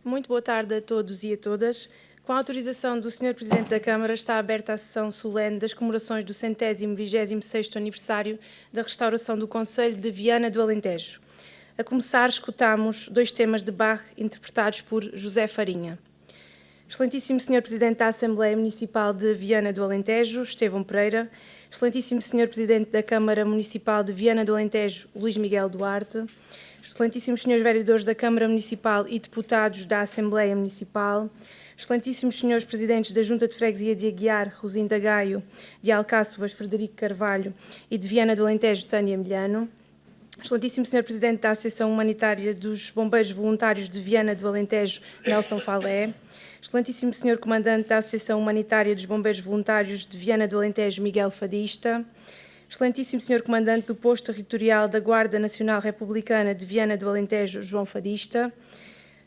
Muito boa tarde a todos e a todas. Com a autorização do Sr. Presidente da Câmara, está aberta a sessão solene das comemorações do 126º aniversário da restauração do Concelho de Viana do Alentejo. A começar, escutamos dois temas de Bach interpretados por José Farinha. Excelentíssimo Sr. Presidente da Assembleia Municipal de Viana do Alentejo, Estevão Pereira. Excelentíssimo Sr. Presidente da Câmara Municipal de Viana do Alentejo, Luís Miguel Duarte. Excelentíssimos Srs. Vereadores da Câmara Municipal e Deputados da Assembleia Municipal, Excelentíssimos Srs. Presidentes da Junta de Freguesia de Aguiar, Rosinda Gaio, de Alcáçovas, Frederico Carvalho e de Viana do Alentejo, Tânia Milhano, Excelentíssimo Sr. Presidente da Associação Humanitária dos Bombeiros Voluntários de Viana do Alentejo, Nelson Falé, Excelentíssimo Sr. Comandante da Associação Humanitária dos Bombeiros Voluntários de Viana do Alentejo, Miguel Fadista, Excelentíssimo Sr. Comandante do Posto Territorial da Guarda Nacional Republicana de Viana do Alentejo, João Fadista,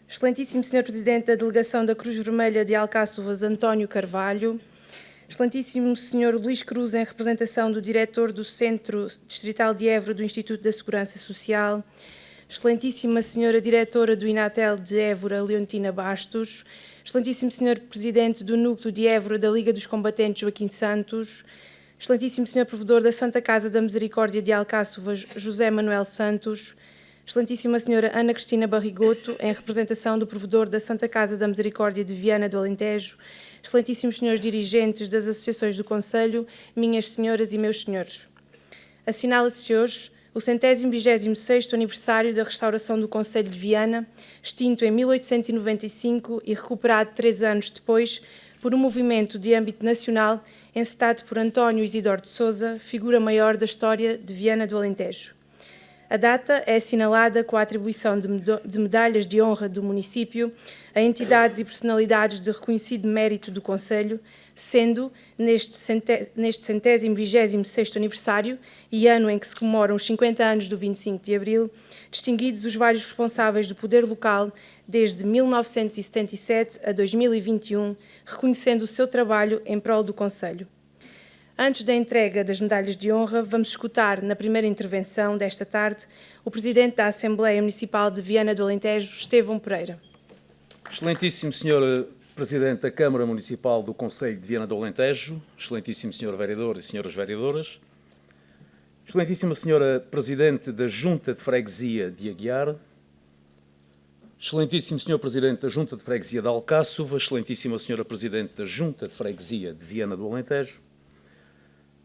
Excelentíssimo Sr. Presidente da Delegação da Cruz Vermelha de Alcáçovas, António Carvalho, Excelentíssimo Sr. Luís Cruz, em representação do Diretor do Centro Distrital de Évora do Instituto da Segurança Social, Excelentíssima Senhora Diretora do Inatel de Évora, Leontina Bastos, Excelentíssimo Sr. Presidente do Núcleo de Évora da Liga dos Combatentes, Joaquim Santos, Excelentíssimo Sr. Provedor da Santa Casa da Misericórdia de Alcáçovas, José Manuel Santos, Excelentíssima Senhora Ana Cristina Barrigoto, em representação do Provedor da Santa Casa da Misericórdia de Viana do Alentejo, Excelentíssimos Senhores Dirigentes das Associações do Concelho, minhas senhoras e meus senhores. Assinala-se hoje o 126º aniversário da restauração do Concelho de Viana, extinto em 1895 e recuperado 3 anos depois por um movimento de âmbito nacional encetado por António Isidoro de Sousa, figura maior da história de Viana do Alentejo. A data é assinalada com a atribuição de medalhas de honra do município a entidades e personalidades de reconhecido mérito do Concelho, sendo, neste 126º aniversário e ano em que se comemoram os 50 anos do 25 de Abril, distinguidos os vários responsáveis do poder local desde 1977 a 2021, reconhecendo o seu trabalho em prol do Concelho. Antes da entrega das medalhas de honra, vamos escutar, na primeira intervenção desta tarde, o Presidente da Assembleia Municipal de Viana do Alentejo, Estevão Pereira. Excelentíssimo Sr. Presidente da Câmara Municipal do Concelho de Viana do Alentejo, Excelentíssimo Sr. Vereador e Senhoras Vereadoras, Excelentíssima Sra. Presidente da Junta de Freguesia de Aguiar, Excelentíssimo Sr. Presidente da Junta de Freguesia de Alcáçovas, Excelentíssima Sra. Presidente da Junta de Freguesia de Viana do Alentejo,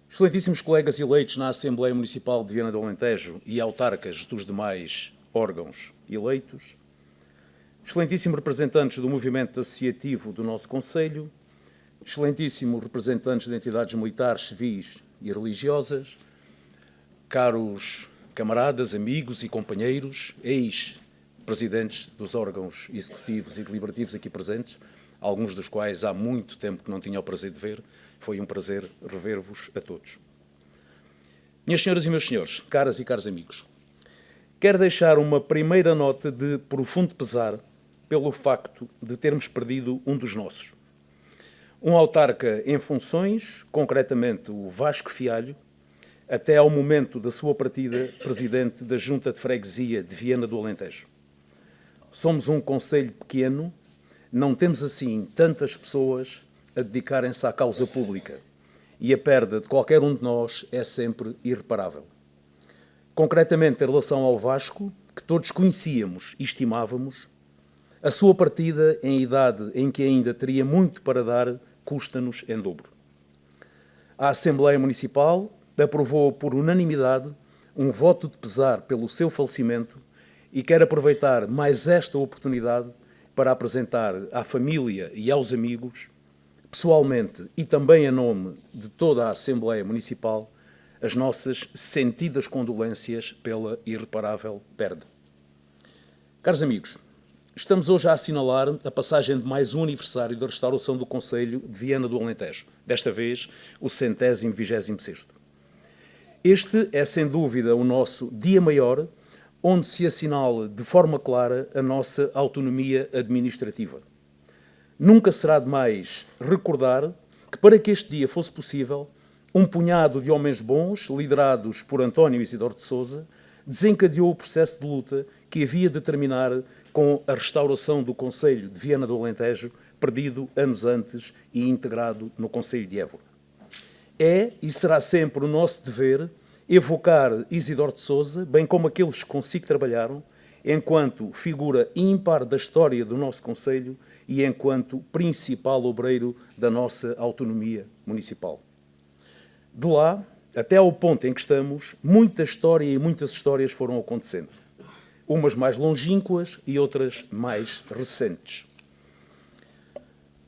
Excelentíssimos colegas eleitos na Assembleia Municipal de Viana do Alentejo e autarcas dos demais órgãos eleitos, Excelentíssimos representantes do movimento associativo do nosso Concelho, Excelentíssimos representantes de entidades militares, civis e religiosas, caros camaradas, amigos e companheiros, ex-presidentes dos órgãos executivos e deliberativos aqui presentes, alguns dos quais há muito tempo que não tinha o prazer de ver. Foi um prazer rever-vos a todos. Minhas senhoras e meus senhores, caras e caros amigos, quero deixar uma primeira nota de profundo pesar pelo facto de termos perdido um dos nossos. Um autarca em funções, concretamente o Vasco Fialho, até ao momento da sua partida, presidente da Junta de Freguesia de Viana do Alentejo. Somos um concelho pequeno, não temos assim tantas pessoas a dedicarem-se à causa pública e a perda de qualquer um de nós é sempre irreparável. Concretamente, em relação ao Vasco, que todos conhecíamos e estimávamos, a sua partida, em idade em que ainda teria muito para dar, custa-nos em dobro. A Assembleia Municipal aprovou por unanimidade um voto de pesar pelo seu falecimento e quero aproveitar mais esta oportunidade para apresentar à família e aos amigos, pessoalmente e também em nome de toda a Assembleia Municipal, as nossas sentidas condolências pela irreparável perda. Caros amigos, estamos hoje a assinalar a passagem de mais um aniversário da restauração do Concelho de Viana do Alentejo, desta vez o 126º. Este é, sem dúvida, o nosso dia maior, onde se assinala de forma clara a nossa autonomia administrativa. Nunca será demais recordar que, para que este dia fosse possível, um punhado de homens bons, liderados por António Isidoro de Sousa, desencadeou o processo de luta que havia de terminar com a restauração do Conselho de Viana do Alentejo, perdido anos antes e integrado no Conselho de Évora. É e será sempre o nosso dever evocar Isidoro de Sousa, bem como aqueles que consigo trabalharam, enquanto figura ímpar da história do nosso Conselho e enquanto principal obreiro da nossa autonomia municipal. De lá, até ao ponto em que estamos, muita história e muitas histórias foram acontecendo. Umas mais longínquas e outras mais recentes.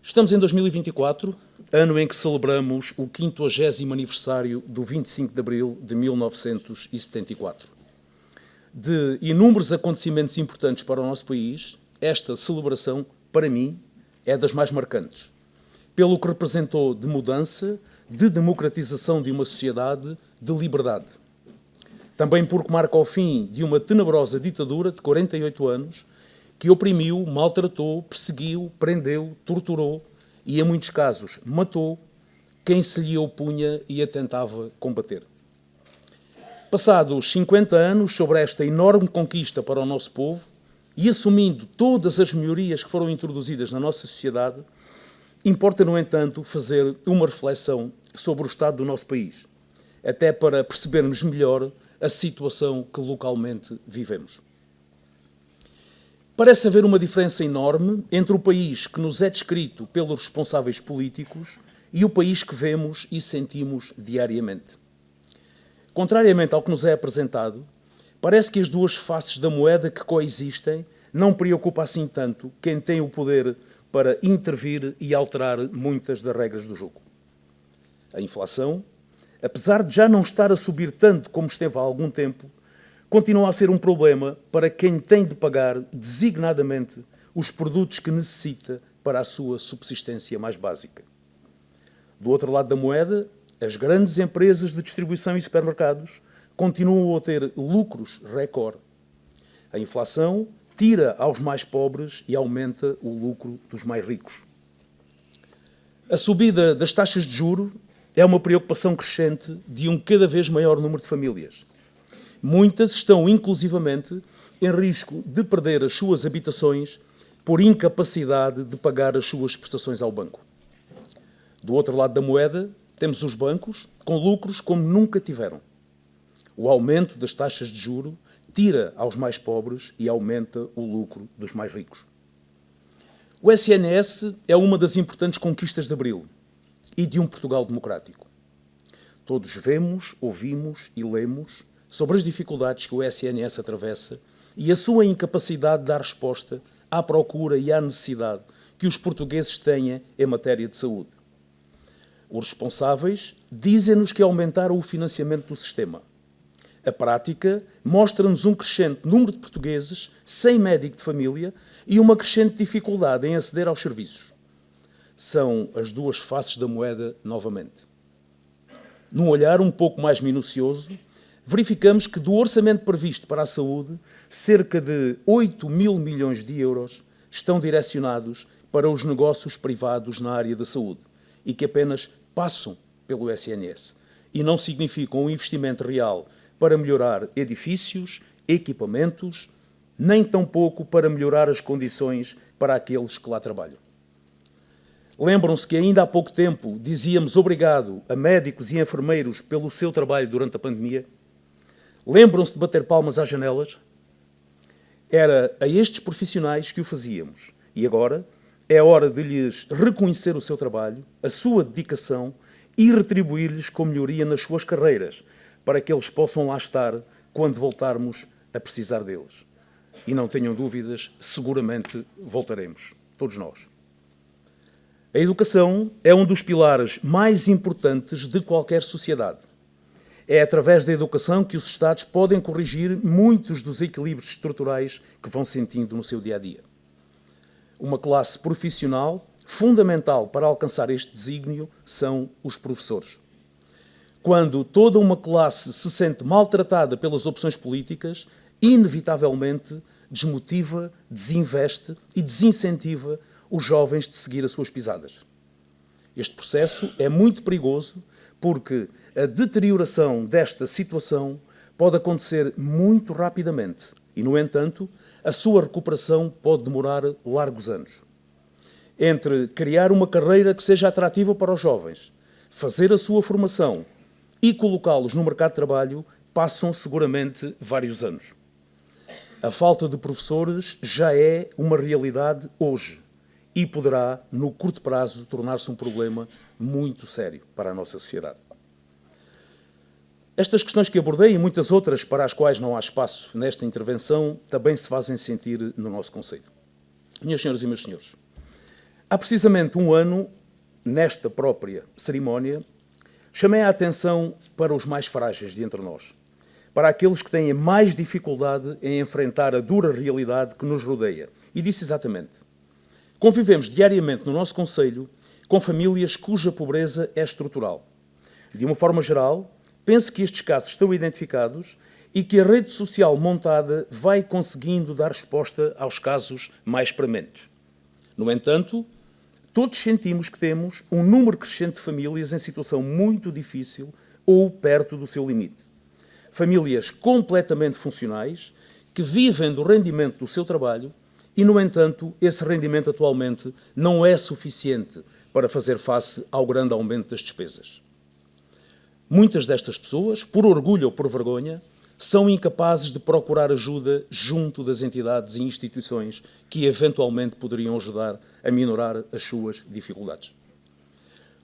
Estamos em 2024, ano em que celebramos o 50º aniversário do 25 de Abril de 1974. De inúmeros acontecimentos importantes para o nosso país, esta celebração, para mim, é das mais marcantes, pelo que representou de mudança, de democratização de uma sociedade, de liberdade. Também porque marca o fim de uma tenebrosa ditadura de 48 anos que oprimiu, maltratou, perseguiu, prendeu, torturou e, em muitos casos, matou quem se lhe opunha e a tentava combater. Passados 50 anos sobre esta enorme conquista para o nosso povo e assumindo todas as melhorias que foram introduzidas na nossa sociedade, importa, no entanto, fazer uma reflexão sobre o estado do nosso país, até para percebermos melhor a situação que localmente vivemos. Parece haver uma diferença enorme entre o país que nos é descrito pelos responsáveis políticos e o país que vemos e sentimos diariamente. Contrariamente ao que nos é apresentado, parece que as duas faces da moeda que coexistem não preocupa assim tanto quem tem o poder para intervir e alterar muitas das regras do jogo. A inflação, apesar de já não estar a subir tanto como esteve há algum tempo, continua a ser um problema para quem tem de pagar designadamente os produtos que necessita para a sua subsistência mais básica. Do outro lado da moeda, as grandes empresas de distribuição e supermercados continuam a ter lucros recorde. A inflação tira aos mais pobres e aumenta o lucro dos mais ricos. A subida das taxas de juros é uma preocupação crescente de um cada vez maior número de famílias. Muitas estão, inclusivamente, em risco de perder as suas habitações por incapacidade de pagar as suas prestações ao banco. Do outro lado da moeda, temos os bancos com lucros como nunca tiveram. O aumento das taxas de juro tira aos mais pobres e aumenta o lucro dos mais ricos. O SNS é uma das importantes conquistas de Abril e de um Portugal democrático. Todos vemos, ouvimos e lemos sobre as dificuldades que o SNS atravessa e a sua incapacidade de dar resposta à procura e à necessidade que os portugueses têm em matéria de saúde. Os responsáveis dizem-nos que aumentaram o financiamento do sistema. A prática mostra-nos um crescente número de portugueses sem médico de família e uma crescente dificuldade em aceder aos serviços. São as duas faces da moeda novamente. Num olhar um pouco mais minucioso, verificamos que do orçamento previsto para a saúde, cerca de 8 mil milhões de euros estão direcionados para os negócios privados na área da saúde e que apenas passam pelo SNS e não significam um investimento real para melhorar edifícios, equipamentos, nem tampouco para melhorar as condições para aqueles que lá trabalham. Lembram-se que ainda há pouco tempo dizíamos obrigado a médicos e enfermeiros pelo seu trabalho durante a pandemia? Lembram-se de bater palmas às janelas? Era a estes profissionais que o fazíamos. E agora é hora de lhes reconhecer o seu trabalho, a sua dedicação e retribuir-lhes com melhoria nas suas carreiras, para que eles possam lá estar quando voltarmos a precisar deles. E não tenham dúvidas, seguramente voltaremos, todos nós. A educação é um dos pilares mais importantes de qualquer sociedade. É através da educação que os Estados podem corrigir muitos dos equilíbrios estruturais que vão sentindo no seu dia-a-dia. Uma classe profissional fundamental para alcançar este desígnio são os professores. Quando toda uma classe se sente maltratada pelas opções políticas, inevitavelmente desmotiva, desinveste e desincentiva os jovens de seguir as suas pisadas. Este processo é muito perigoso porque a deterioração desta situação pode acontecer muito rapidamente e, no entanto, a sua recuperação pode demorar largos anos. Entre criar uma carreira que seja atrativa para os jovens, fazer a sua formação e colocá-los no mercado de trabalho, passam seguramente vários anos. A falta de professores já é uma realidade hoje e poderá, no curto prazo, tornar-se um problema muito sério para a nossa sociedade. Estas questões que abordei e muitas outras para as quais não há espaço nesta intervenção também se fazem sentir no nosso Conselho. Minhas senhoras e meus senhores, há precisamente um ano, nesta própria cerimónia, chamei a atenção para os mais frágeis de entre nós, para aqueles que têm mais dificuldade em enfrentar a dura realidade que nos rodeia. E disse exatamente: convivemos diariamente no nosso Conselho com famílias cuja pobreza é estrutural. De uma forma geral, penso que estes casos estão identificados e que a rede social montada vai conseguindo dar resposta aos casos mais prementes. No entanto, todos sentimos que temos um número crescente de famílias em situação muito difícil ou perto do seu limite. Famílias completamente funcionais, que vivem do rendimento do seu trabalho e, no entanto, esse rendimento atualmente não é suficiente para fazer face ao grande aumento das despesas. Muitas destas pessoas, por orgulho ou por vergonha, são incapazes de procurar ajuda junto das entidades e instituições que eventualmente poderiam ajudar a minorar as suas dificuldades.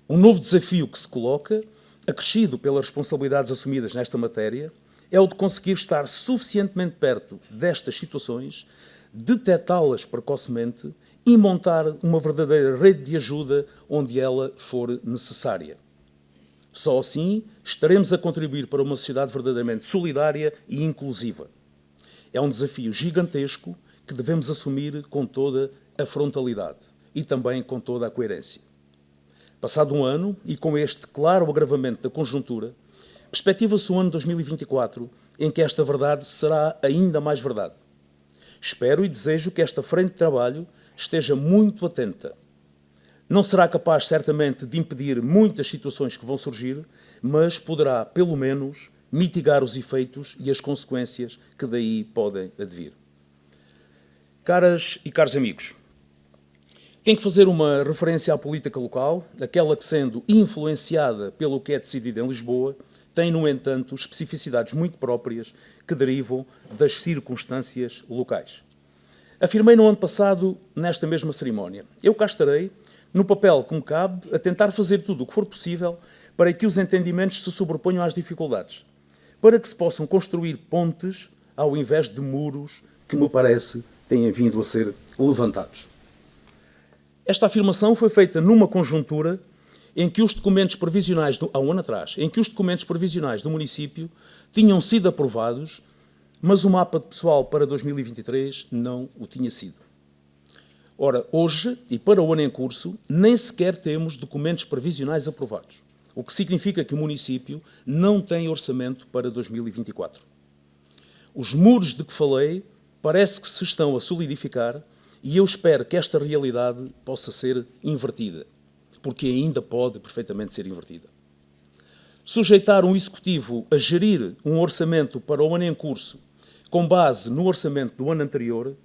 Um novo desafio que se coloca, acrescido pelas responsabilidades assumidas nesta matéria, é o de conseguir estar suficientemente perto destas situações, detectá-las precocemente e montar uma verdadeira rede de ajuda onde ela for necessária. Só assim estaremos a contribuir para uma sociedade verdadeiramente solidária e inclusiva. É um desafio gigantesco que devemos assumir com toda a frontalidade e também com toda a coerência. Passado um ano, e com este claro agravamento da conjuntura, perspectiva-se o ano 2024, em que esta verdade será ainda mais verdade. Espero e desejo que esta frente de trabalho esteja muito atenta. Não será capaz, certamente, de impedir muitas situações que vão surgir, mas poderá, pelo menos, mitigar os efeitos e as consequências que daí podem advir. Caras e caros amigos, tenho que fazer uma referência à política local, aquela que, sendo influenciada pelo que é decidido em Lisboa, tem, no entanto, especificidades muito próprias que derivam das circunstâncias locais. Afirmei no ano passado, nesta mesma cerimónia: eu cá estarei, no papel que me cabe, a tentar fazer tudo o que for possível para que os entendimentos se sobreponham às dificuldades, para que se possam construir pontes ao invés de muros que, me parece, têm vindo a ser levantados. Esta afirmação foi feita numa conjuntura em que os documentos provisionais, há um ano atrás, em que os documentos provisionais do município tinham sido aprovados, mas o mapa de pessoal para 2023 não o tinha sido. Ora, hoje, e para o ano em curso, nem sequer temos documentos previsionais aprovados, o que significa que o município não tem orçamento para 2024. Os muros de que falei parece que se estão a solidificar e eu espero que esta realidade possa ser invertida, porque ainda pode perfeitamente ser invertida. Sujeitar um executivo a gerir um orçamento para o ano em curso com base no orçamento do ano anterior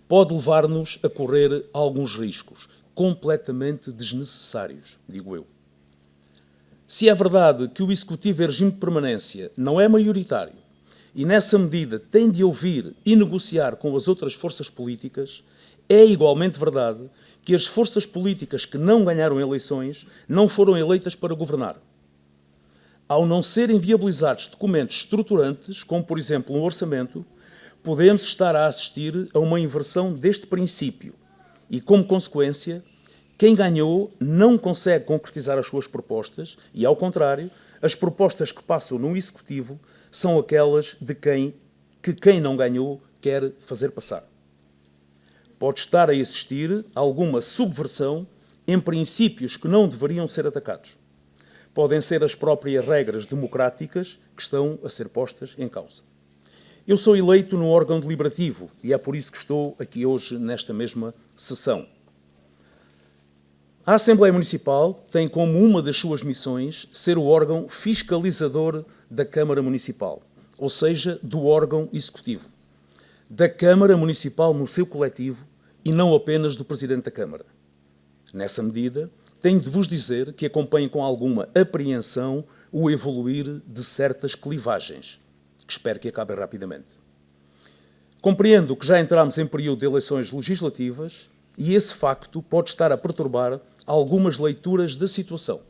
pode levar-nos a correr alguns riscos completamente desnecessários, digo eu. Se é verdade que o Executivo em regime de permanência não é maioritário e, nessa medida, tem de ouvir e negociar com as outras forças políticas, é igualmente verdade que as forças políticas que não ganharam eleições não foram eleitas para governar. Ao não serem viabilizados documentos estruturantes, como, por exemplo, um orçamento, podemos estar a assistir a uma inversão deste princípio e, como consequência, quem ganhou não consegue concretizar as suas propostas e, ao contrário, as propostas que passam no Executivo são aquelas de quem não ganhou quer fazer passar. Pode estar a existir alguma subversão em princípios que não deveriam ser atacados. Podem ser as próprias regras democráticas que estão a ser postas em causa. Eu sou eleito no órgão deliberativo e é por isso que estou aqui hoje nesta mesma sessão. A Assembleia Municipal tem como uma das suas missões ser o órgão fiscalizador da Câmara Municipal, ou seja, do órgão executivo. da Câmara Municipal no seu coletivo e não apenas do Presidente da Câmara. Nessa medida, tenho de vos dizer que acompanho com alguma apreensão o evoluir de certas clivagens, que espero que acabem rapidamente. Compreendo que já entramos em período de eleições legislativas e esse facto pode estar a perturbar algumas leituras da situação.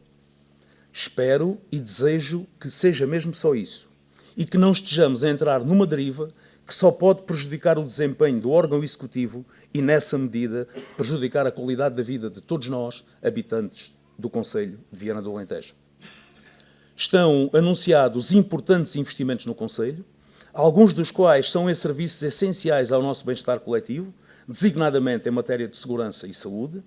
Espero e desejo que seja mesmo só isso e que não estejamos a entrar numa deriva que só pode prejudicar o desempenho do órgão executivo e, nessa medida, prejudicar a qualidade da vida de todos nós, habitantes do Concelho de Viana do Alentejo. Estão anunciados importantes investimentos no Concelho, alguns dos quais são em serviços essenciais ao nosso bem-estar coletivo, designadamente em matéria de segurança e saúde,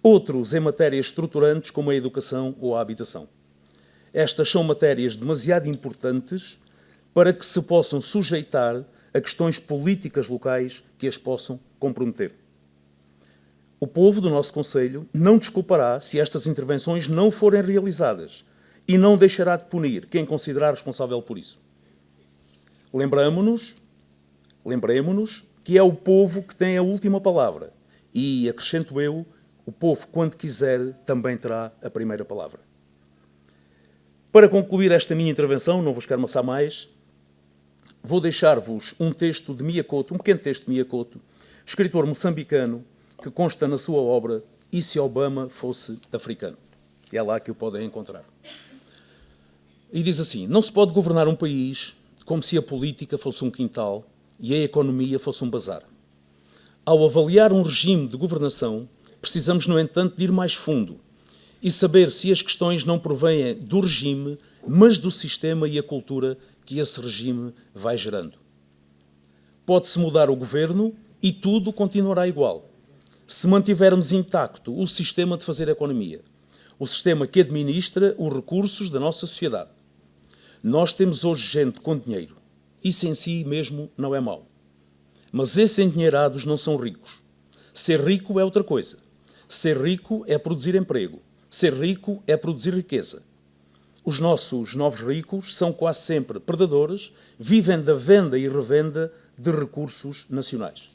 outros em matérias estruturantes como a educação ou a habitação. Estas são matérias demasiado importantes para que se possam sujeitar a questões políticas locais que as possam comprometer. O povo do nosso Concelho não desculpará se estas intervenções não forem realizadas e não deixará de punir quem considerar responsável por isso. Lembremo-nos que é o povo que tem a última palavra e, acrescento eu, o povo, quando quiser, também terá a primeira palavra. Para concluir esta minha intervenção, não vos quero amassar mais, vou deixar-vos um texto de Miyakoto, um pequeno texto de Miyakoto, escritor moçambicano, que consta na sua obra E se Obama fosse africano? É lá que o podem encontrar. E diz assim: não se pode governar um país como se a política fosse um quintal e a economia fosse um bazar. Ao avaliar um regime de governação, precisamos, no entanto, de ir mais fundo e saber se as questões não provêm do regime, mas do sistema e a cultura que esse regime vai gerando. Pode-se mudar o governo e tudo continuará igual. Se mantivermos intacto o sistema de fazer economia, o sistema que administra os recursos da nossa sociedade. Nós temos hoje gente com dinheiro. Isso em si mesmo não é mau. Mas esses endinheirados não são ricos. Ser rico é outra coisa. Ser rico é produzir emprego. Ser rico é produzir riqueza. Os nossos novos ricos são quase sempre predadores, vivem da venda e revenda de recursos nacionais.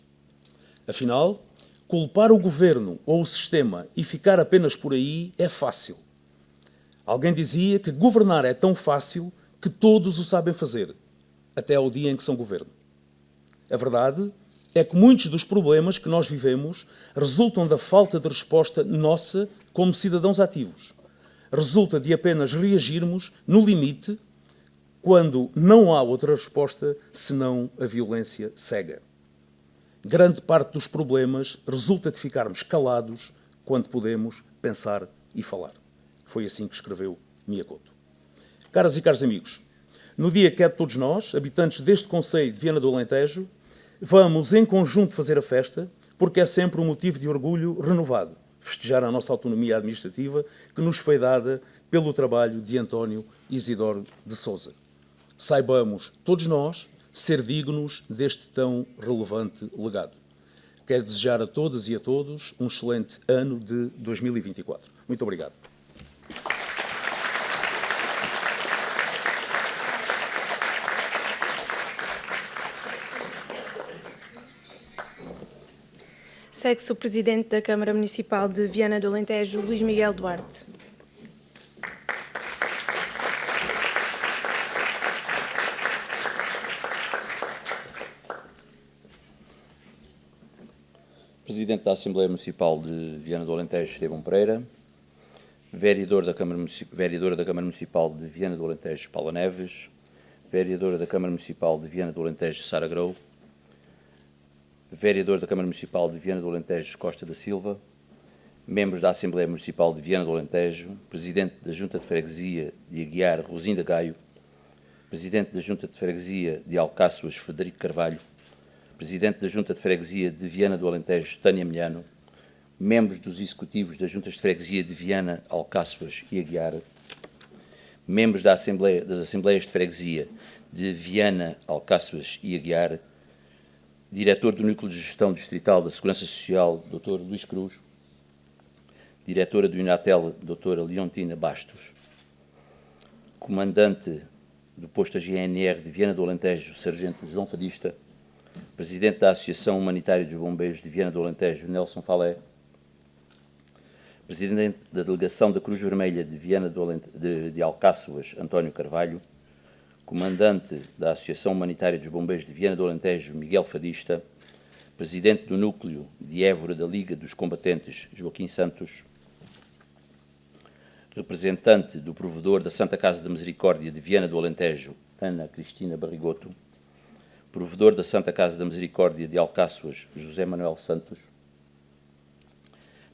Afinal, culpar o governo ou o sistema e ficar apenas por aí é fácil. Alguém dizia que governar é tão fácil que todos o sabem fazer, até ao dia em que são governo. A verdade é que muitos dos problemas que nós vivemos resultam da falta de resposta nossa como cidadãos ativos. Resulta de apenas reagirmos no limite quando não há outra resposta senão a violência cega. Grande parte dos problemas resulta de ficarmos calados quando podemos pensar e falar. Foi assim que escreveu Miyakoto. Caras e caros amigos, no dia que é de todos nós, habitantes deste Concelho de Viana do Alentejo, vamos em conjunto fazer a festa, porque é sempre um motivo de orgulho renovado, festejar a nossa autonomia administrativa que nos foi dada pelo trabalho de António Isidoro de Sousa. Saibamos, todos nós, ser dignos deste tão relevante legado. Quero desejar a todas e a todos um excelente ano de 2024. Muito obrigado. Segue-se o Presidente da Câmara Municipal de Viana do Alentejo, Luís Miguel Duarte. Presidente da Assembleia Municipal de Viana do Alentejo, Estevão Pereira. Vereadora da Câmara Municipal de Viana do Alentejo, Paula Neves. Vereadora da Câmara Municipal de Viana do Alentejo, Sara Grou. Vereador da Câmara Municipal de Viana do Alentejo, Costa da Silva. Membros da Assembleia Municipal de Viana do Alentejo. Presidente da Junta de Freguesia de Aguiar, Rosinda Gaio. Presidente da Junta de Freguesia de Alcáçoas, Frederico Carvalho. Presidente da Junta de Freguesia de Viana do Alentejo, Tânia Milhano. Membros dos executivos das Juntas de Freguesia de Viana, Alcáçoas e Aguiar. Membros das Assembleias de Freguesia de Viana, Alcáçoas e Aguiar. Diretor do Núcleo de Gestão Distrital da Segurança Social, Dr. Luís Cruz. Diretora do Inatel, Dra. Leontina Bastos. Comandante do posto da GNR de Viana do Alentejo, Sargento João Fadista. Presidente da Associação Humanitária dos Bombeiros de Viana do Alentejo, Nelson Falé, Presidente da Delegação da Cruz Vermelha de Viana de Alcáçovas, António Carvalho, Comandante da Associação Humanitária dos Bombeiros de Viana do Alentejo, Miguel Fadista, Presidente do Núcleo de Évora da Liga dos Combatentes, Joaquim Santos, representante do provedor da Santa Casa da Misericórdia de Viana do Alentejo, Ana Cristina Barrigoto, provedor da Santa Casa da Misericórdia de Alcáçovas, José Manuel Santos,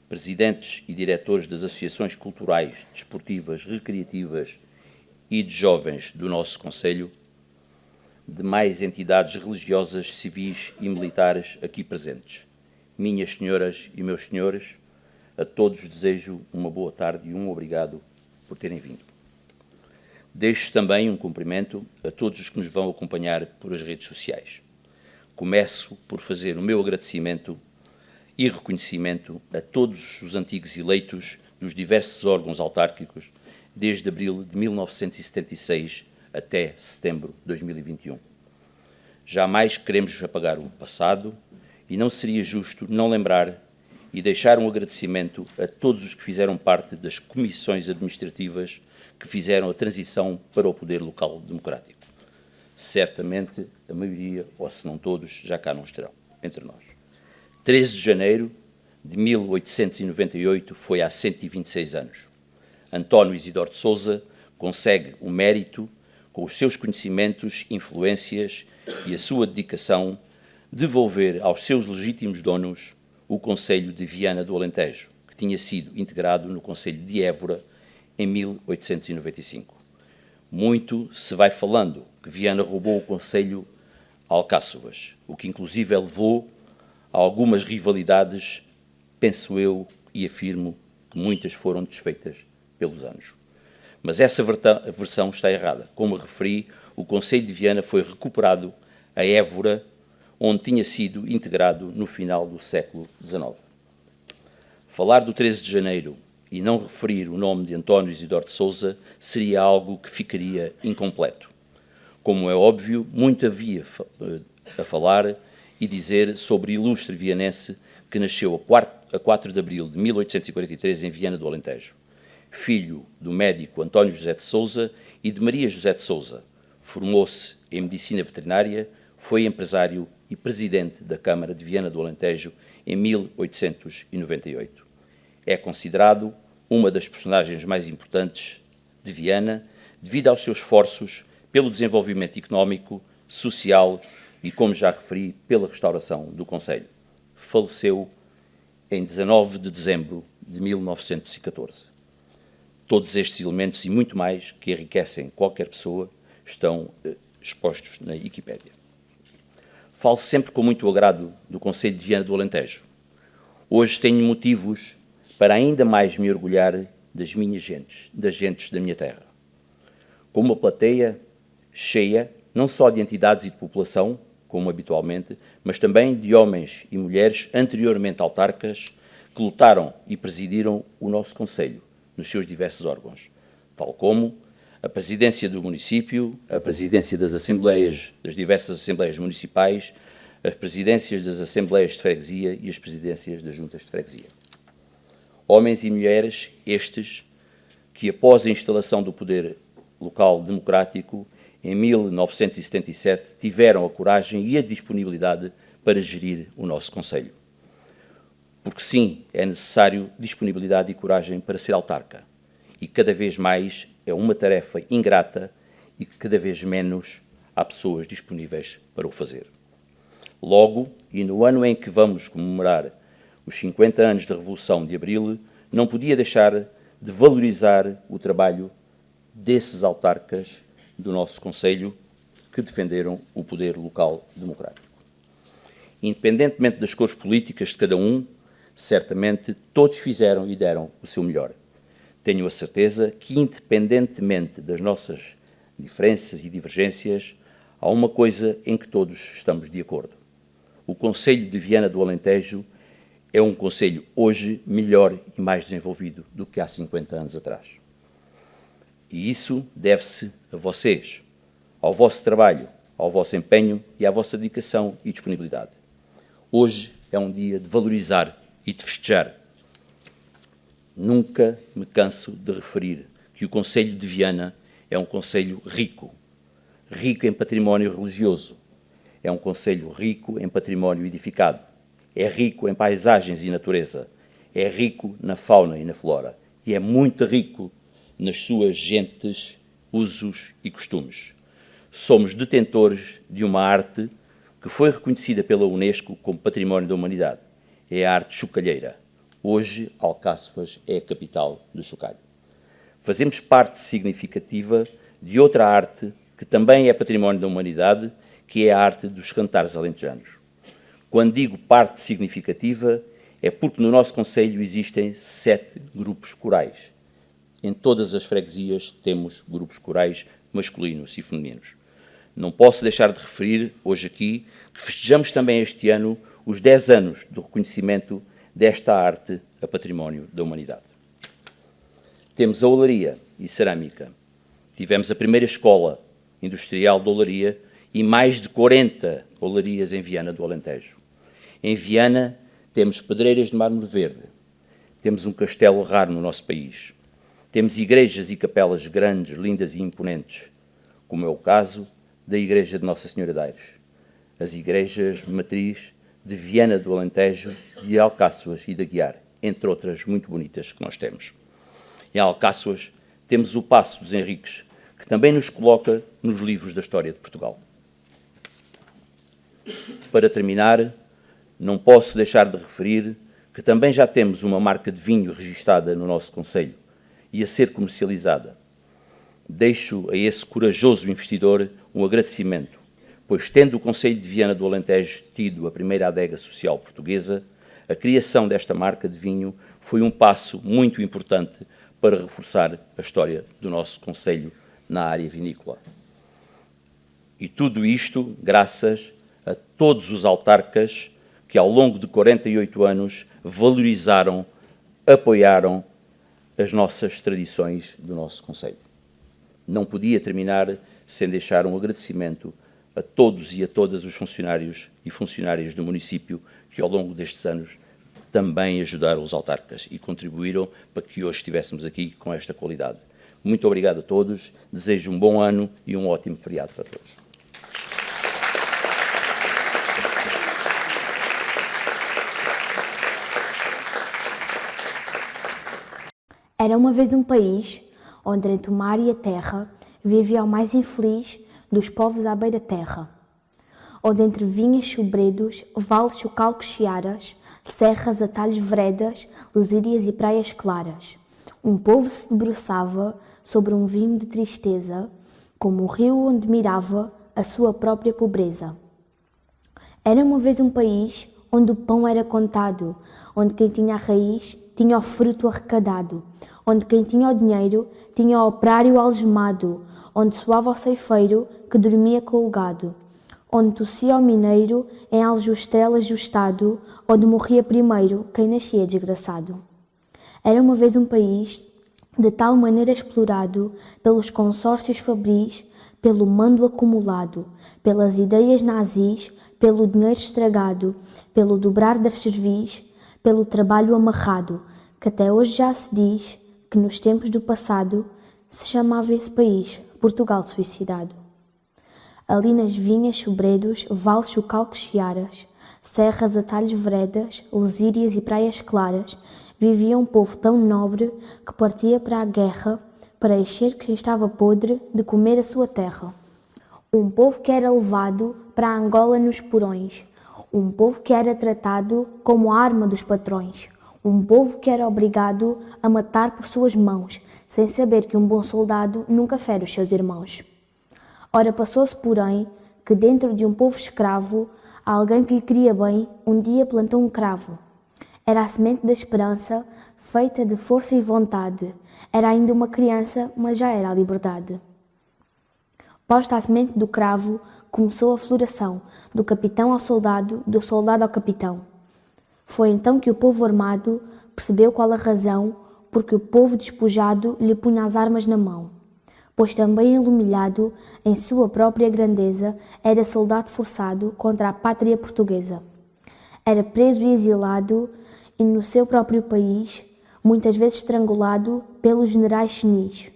presidentes e diretores das associações culturais, desportivas, recreativas e de jovens do nosso Conselho, demais entidades religiosas, civis e militares aqui presentes. Minhas senhoras e meus senhores, a todos desejo uma boa tarde e um obrigado por terem vindo. Deixo também um cumprimento a todos os que nos vão acompanhar por as redes sociais. Começo por fazer o meu agradecimento e reconhecimento a todos os antigos eleitos dos diversos órgãos autárquicos desde abril de 1976 até setembro de 2021. Jamais queremos apagar o passado e não seria justo não lembrar e deixar um agradecimento a todos os que fizeram parte das comissões administrativas que fizeram a transição para o poder local democrático. Certamente a maioria, ou se não todos, já cá não estarão entre nós. 13 de janeiro de 1898 foi há 126 anos. António Isidoro de Sousa consegue o mérito, com os seus conhecimentos, influências e a sua dedicação, devolver aos seus legítimos donos o Conselho de Viana do Alentejo, que tinha sido integrado no Conselho de Évora em 1895. Muito se vai falando que Viana roubou o Conselho a Alcáçovas, o que inclusive levou a algumas rivalidades, penso eu e afirmo que muitas foram desfeitas pelos anos. Mas essa versão está errada. Como referi, o Conselho de Viana foi recuperado a Évora, onde tinha sido integrado no final do século XIX. Falar do 13 de janeiro e não referir o nome de António Isidoro de Sousa seria algo que ficaria incompleto. Como é óbvio, muito havia a falar e dizer sobre o ilustre vianense que nasceu a 4 de abril de 1843 em Viana do Alentejo. Filho do médico António José de Sousa e de Maria José de Sousa, formou-se em medicina veterinária, foi empresário e presidente da Câmara de Viana do Alentejo em 1898. É considerado uma das personagens mais importantes de Viana devido aos seus esforços pelo desenvolvimento económico, social e, como já referi, pela restauração do Conselho. Faleceu em 19 de dezembro de 1914. Todos estes elementos e muito mais que enriquecem qualquer pessoa estão expostos na Wikipédia. Falo sempre com muito agrado do Conselho de Viana do Alentejo. Hoje tenho motivos para ainda mais me orgulhar das minhas gentes, das gentes da minha terra. Com uma plateia cheia, não só de entidades e de população, como habitualmente, mas também de homens e mulheres anteriormente autarcas que lutaram e presidiram o nosso Conselho nos seus diversos órgãos, tal como a presidência do município, a presidência das assembleias, das diversas assembleias municipais, as presidências das assembleias de freguesia e as presidências das juntas de freguesia. Homens e mulheres estes que, após a instalação do poder local democrático, em 1977, tiveram a coragem e a disponibilidade para gerir o nosso Conselho. Porque sim, é necessário disponibilidade e coragem para ser autarca. E cada vez mais é uma tarefa ingrata e que cada vez menos há pessoas disponíveis para o fazer. Logo, e no ano em que vamos comemorar os 50 anos da Revolução de Abril, não podia deixar de valorizar o trabalho desses autarcas do nosso Conselho que defenderam o poder local democrático. Independentemente das cores políticas de cada um, certamente todos fizeram e deram o seu melhor. Tenho a certeza que, independentemente das nossas diferenças e divergências, há uma coisa em que todos estamos de acordo. O Conselho de Viana do Alentejo é um concelho hoje melhor e mais desenvolvido do que há 50 anos atrás. E isso deve-se a vocês, ao vosso trabalho, ao vosso empenho e à vossa dedicação e disponibilidade. Hoje é um dia de valorizar e de festejar. Nunca me canso de referir que o Concelho de Viana é um concelho rico, rico em património religioso, é um concelho rico em património edificado, é rico em paisagens e natureza, é rico na fauna e na flora e é muito rico nas suas gentes, usos e costumes. Somos detentores de uma arte que foi reconhecida pela Unesco como Património da Humanidade. É a arte chocalheira. Hoje, Alcáçovas é a capital do chocalho. Fazemos parte significativa de outra arte que também é património da humanidade, que é a arte dos cantares alentejanos. Quando digo parte significativa, é porque no nosso concelho existem 7 grupos corais. Em todas as freguesias temos grupos corais masculinos e femininos. Não posso deixar de referir, hoje aqui, que festejamos também este ano os 10 anos do reconhecimento desta arte a património da humanidade. Temos a olaria e cerâmica. Tivemos a primeira escola industrial de olaria e mais de 40 olarias em Viana do Alentejo. Em Viana temos pedreiras de mármore verde, temos um castelo raro no nosso país, temos igrejas e capelas grandes, lindas e imponentes, como é o caso da Igreja de Nossa Senhora de Aires, as igrejas matriz de Viana do Alentejo, de Alcáçovas e de Aguiar, entre outras muito bonitas que nós temos. Em Alcáçovas temos o Paço dos Henriques, que também nos coloca nos livros da história de Portugal. Para terminar, não posso deixar de referir que também já temos uma marca de vinho registada no nosso concelho e a ser comercializada. Deixo a esse corajoso investidor um agradecimento, pois tendo o Concelho de Viana do Alentejo tido a primeira adega social portuguesa, a criação desta marca de vinho foi um passo muito importante para reforçar a história do nosso concelho na área vinícola. E tudo isto graças a todos os autarcas que ao longo de 48 anos valorizaram, apoiaram as nossas tradições do nosso concelho. Não podia terminar sem deixar um agradecimento a todos e a todas os funcionários e funcionárias do município que ao longo destes anos também ajudaram os autarcas e contribuíram para que hoje estivéssemos aqui com esta qualidade. Muito obrigado a todos, desejo um bom ano e um ótimo feriado para todos. Era uma vez um país onde entre o mar e a terra vivia o mais infeliz dos povos à beira-terra, onde entre vinhas, sobredos, vales, chocalcos, searas, serras, atalhos, veredas, lesírias e praias claras, um povo se debruçava sobre um vinho de tristeza, como o rio onde mirava a sua própria pobreza. Era uma vez um país onde o pão era contado, onde quem tinha a raiz tinha o fruto arrecadado, onde quem tinha o dinheiro tinha o operário algemado, onde suava o ceifeiro que dormia com o gado, onde tossia o mineiro em aljustela ajustado, onde morria primeiro quem nascia desgraçado. Era uma vez um país de tal maneira explorado pelos consórcios fabris, pelo mando acumulado, pelas ideias nazis, pelo dinheiro estragado, pelo dobrar das cervis, pelo trabalho amarrado, que até hoje já se diz que nos tempos do passado se chamava esse país Portugal suicidado. Ali nas vinhas, sobredos, vales, chocalcos, searas, serras, atalhos, veredas, lesírias e praias claras, vivia um povo tão nobre que partia para a guerra para encher quem estava podre de comer a sua terra. Um povo que era levado para a Angola nos porões, um povo que era tratado como a arma dos patrões, um povo que era obrigado a matar por suas mãos, sem saber que um bom soldado nunca fere os seus irmãos. Ora, passou-se, porém, que dentro de um povo escravo, alguém que lhe queria bem, um dia plantou um cravo. Era a semente da esperança, feita de força e vontade. Era ainda uma criança, mas já era a liberdade. Posta a semente do cravo, começou a floração, do capitão ao soldado, do soldado ao capitão. Foi então que o povo armado percebeu qual a razão, porque o povo despojado lhe punha as armas na mão. pois também ele, humilhado em sua própria grandeza, era soldado forçado contra a pátria portuguesa. Era preso e exilado e no seu próprio país, muitas vezes estrangulado pelos generais senis.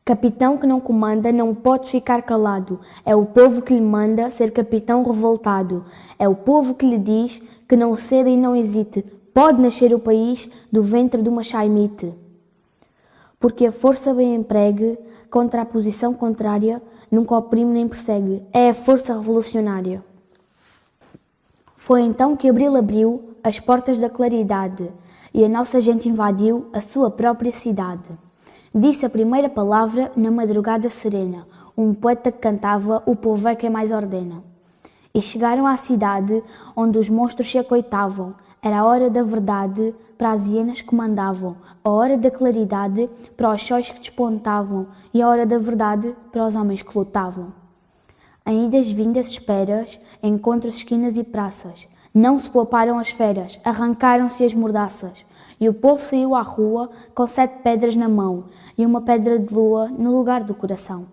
Capitão que não comanda não pode ficar calado, é o povo que lhe manda ser capitão revoltado, é o povo que lhe diz que não ceda e não hesite, pode nascer o país do ventre de uma chaimite. Porque a força bem empregue contra a posição contrária, nunca oprime nem persegue, é a força revolucionária. Foi então que Abril abriu as portas da claridade e a nossa gente invadiu a sua própria cidade. Disse a primeira palavra na madrugada serena, um poeta que cantava "O povo é quem mais ordena". E chegaram à cidade onde os monstros se acoitavam, era a hora da verdade para as hienas que mandavam, a hora da claridade para os sóis que despontavam e a hora da verdade para os homens que lutavam. Em idas, vindas, esperas, encontros, esquinas e praças, não se pouparam as feras, arrancaram-se as mordaças. E o povo saiu à rua com 7 pedras na mão e uma pedra de lua no lugar do coração.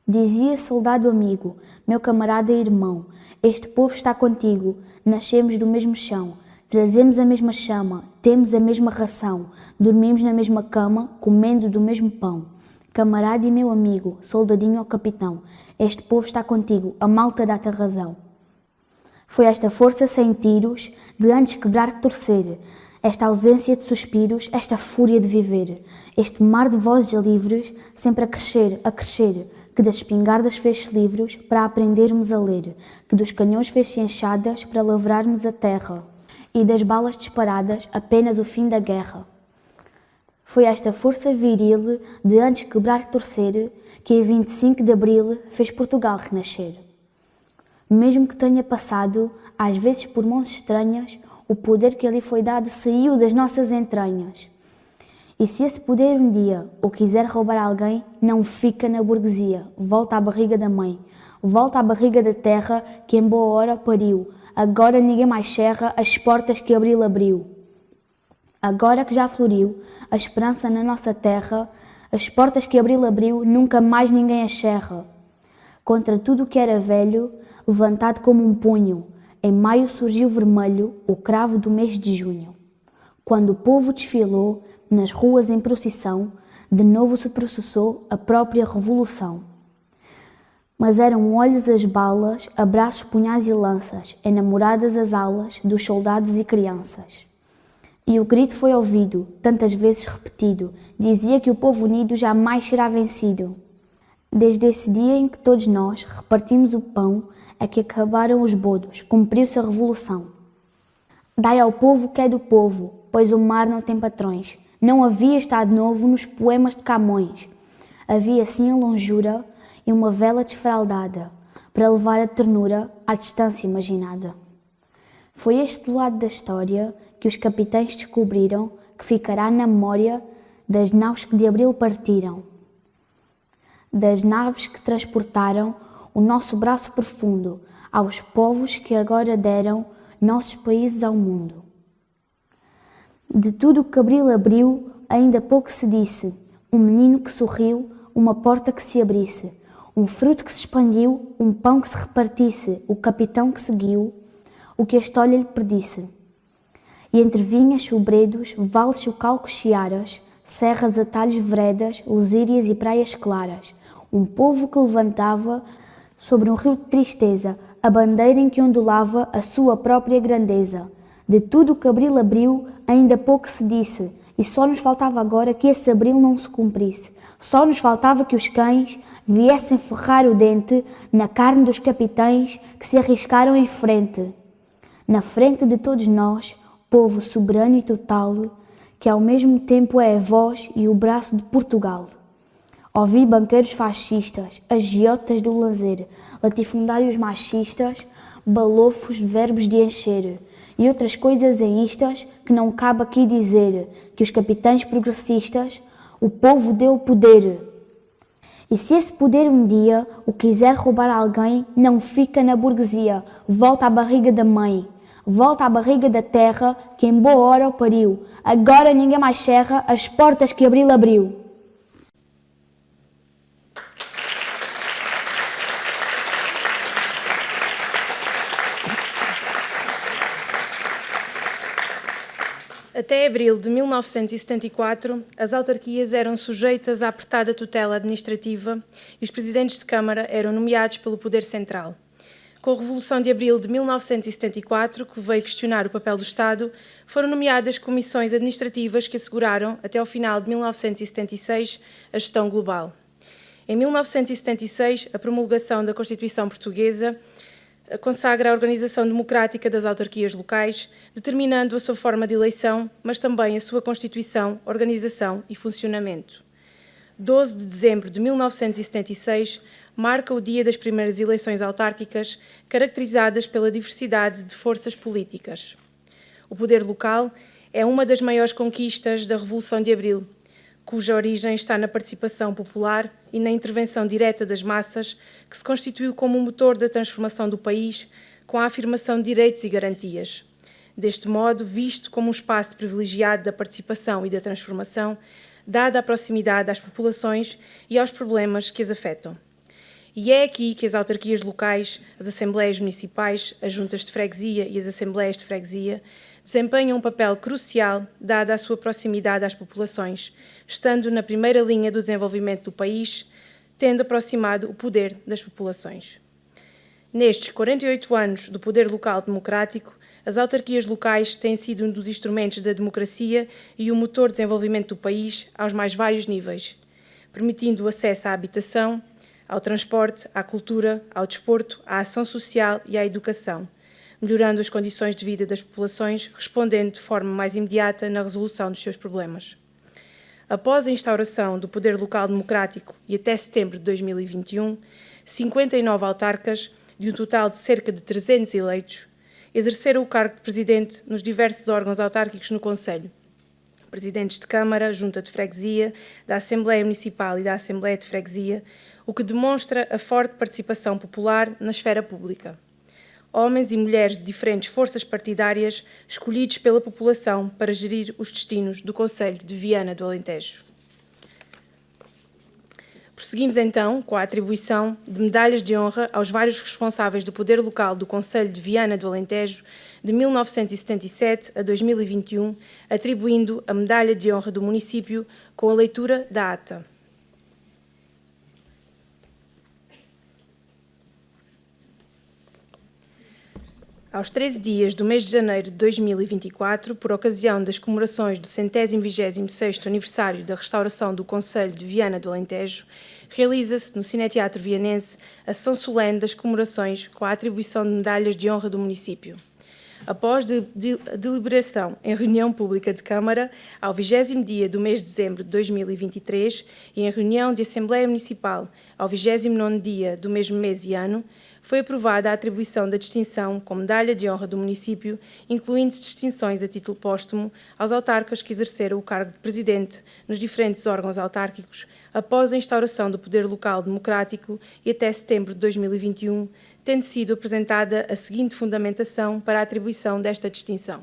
Dizia soldado amigo, meu camarada e irmão, este povo está contigo, nascemos do mesmo chão, trazemos a mesma chama, temos a mesma ração, dormimos na mesma cama, comendo do mesmo pão. Camarada e meu amigo, soldadinho ou capitão, este povo está contigo, a malta dá-te a razão. Foi esta força sem tiros, de antes quebrar que torcer, esta ausência de suspiros, esta fúria de viver, este mar de vozes livres, sempre a crescer, que das espingardas fez-se livros para aprendermos a ler, que dos canhões fez-se enxadas para lavrarmos a terra, e das balas disparadas apenas o fim da guerra. Foi esta força viril, de antes quebrar que torcer, que em 25 de Abril fez Portugal renascer. Mesmo que tenha passado, às vezes por mãos estranhas, o poder que ali foi dado saiu das nossas entranhas. E se esse poder um dia o quiser roubar alguém, não fica na burguesia, volta à barriga da mãe, volta à barriga da terra que em boa hora pariu. Agora ninguém mais cerra as portas que Abril abriu. Agora que já floriu a esperança na nossa terra, as portas que Abril abriu nunca mais ninguém as cerra. Contra tudo o que era velho, levantado como um punho, em maio surgiu vermelho o cravo do mês de junho. Quando o povo desfilou nas ruas em procissão, de novo se processou a própria revolução. Mas eram olhos as balas, abraços, punhais e lanças, enamoradas as alas dos soldados e crianças. E o grito foi ouvido, tantas vezes repetido, dizia que o povo unido jamais será vencido. Desde esse dia em que todos nós repartimos o pão, é que acabaram os bodos, cumpriu-se a revolução. Dai ao povo o que é do povo, pois o mar não tem patrões. Não havia Estado Novo nos poemas de Camões. Havia sim a longura e uma vela desfraldada, para levar a ternura à distância imaginada. Foi este lado da história que os capitães descobriram que ficará na memória das naus que de Abril partiram, das naves que transportaram o nosso braço profundo aos povos que agora deram nossos países ao mundo. De tudo o que Abril abriu, ainda pouco se disse, um menino que sorriu, uma porta que se abrisse, um fruto que se expandiu, um pão que se repartisse, o capitão que seguiu, o que a história lhe predisse. E entre vinhas, sobredos, vales, chocalcos, chiaras, serras, atalhos, veredas, lesírias e praias claras, um povo que levantava sobre um rio de tristeza, a bandeira em que ondulava a sua própria grandeza. De tudo o que Abril abriu, ainda pouco se disse, e só nos faltava agora que esse Abril não se cumprisse. Só nos faltava que os cães viessem ferrar o dente na carne dos capitães que se arriscaram em frente. Na frente de todos nós, povo soberano e total, que ao mesmo tempo é a voz e o braço de Portugal. Ouvi banqueiros fascistas, agiotas do lazer, latifundários machistas, balofos, verbos de encher, e outras coisas eístas que não cabe aqui dizer, que os capitães progressistas, o povo deu o poder. E se esse poder um dia o quiser roubar alguém, não fica na burguesia, volta à barriga da mãe, volta à barriga da terra que em boa hora o pariu. Agora ninguém mais cerra as portas que Abril abriu. Até abril de 1974, as autarquias eram sujeitas à apertada tutela administrativa e os presidentes de Câmara eram nomeados pelo Poder Central. Com a Revolução de Abril de 1974, que veio questionar o papel do Estado, foram nomeadas comissões administrativas que asseguraram, até ao final de 1976, a gestão global. Em 1976, a promulgação da Constituição Portuguesa consagra a organização democrática das autarquias locais, determinando a sua forma de eleição, mas também a sua constituição, organização e funcionamento. 12 de dezembro de 1976 marca o dia das primeiras eleições autárquicas, caracterizadas pela diversidade de forças políticas. O poder local é uma das maiores conquistas da Revolução de Abril, cuja origem está na participação popular e na intervenção direta das massas, que se constituiu como o motor da transformação do país, com a afirmação de direitos e garantias. Deste modo, visto como um espaço privilegiado da participação e da transformação, dada a proximidade às populações e aos problemas que as afetam. E é aqui que as autarquias locais, as assembleias municipais, as juntas de freguesia e as assembleias de freguesia desempenham um papel crucial, dada a sua proximidade às populações, estando na primeira linha do desenvolvimento do país, tendo aproximado o poder das populações. Nestes 48 anos do poder local democrático, as autarquias locais têm sido um dos instrumentos da democracia e o motor de desenvolvimento do país aos mais vários níveis, permitindo o acesso à habitação, ao transporte, à cultura, ao desporto, à ação social e à educação, melhorando as condições de vida das populações, respondendo de forma mais imediata na resolução dos seus problemas. Após a instauração do poder local democrático e até setembro de 2021, 59 autarcas, de um total de cerca de 300 eleitos, exerceram o cargo de presidente nos diversos órgãos autárquicos no Conselho, presidentes de Câmara, Junta de Freguesia, da Assembleia Municipal e da Assembleia de Freguesia, o que demonstra a forte participação popular na esfera pública. Homens e mulheres de diferentes forças partidárias escolhidos pela população para gerir os destinos do Conselho de Viana do Alentejo. Prosseguimos então com a atribuição de medalhas de honra aos vários responsáveis do poder local do Conselho de Viana do Alentejo de 1977 a 2021, atribuindo a medalha de honra do município com a leitura da ata. Aos 13 dias do mês de janeiro de 2024, por ocasião das comemorações do 126º aniversário da restauração do Concelho de Viana do Alentejo, realiza-se no Cineteatro Vianense a sessão solene das comemorações com a atribuição de medalhas de honra do município. Após a deliberação em reunião pública de Câmara, ao 20º dia do mês de dezembro de 2023 e em reunião de Assembleia Municipal, ao 29º dia do mesmo mês e ano, foi aprovada a atribuição da distinção com medalha de honra do município, incluindo-se distinções a título póstumo aos autarcas que exerceram o cargo de presidente nos diferentes órgãos autárquicos após a instauração do poder local democrático e até setembro de 2021, tendo sido apresentada a seguinte fundamentação para a atribuição desta distinção.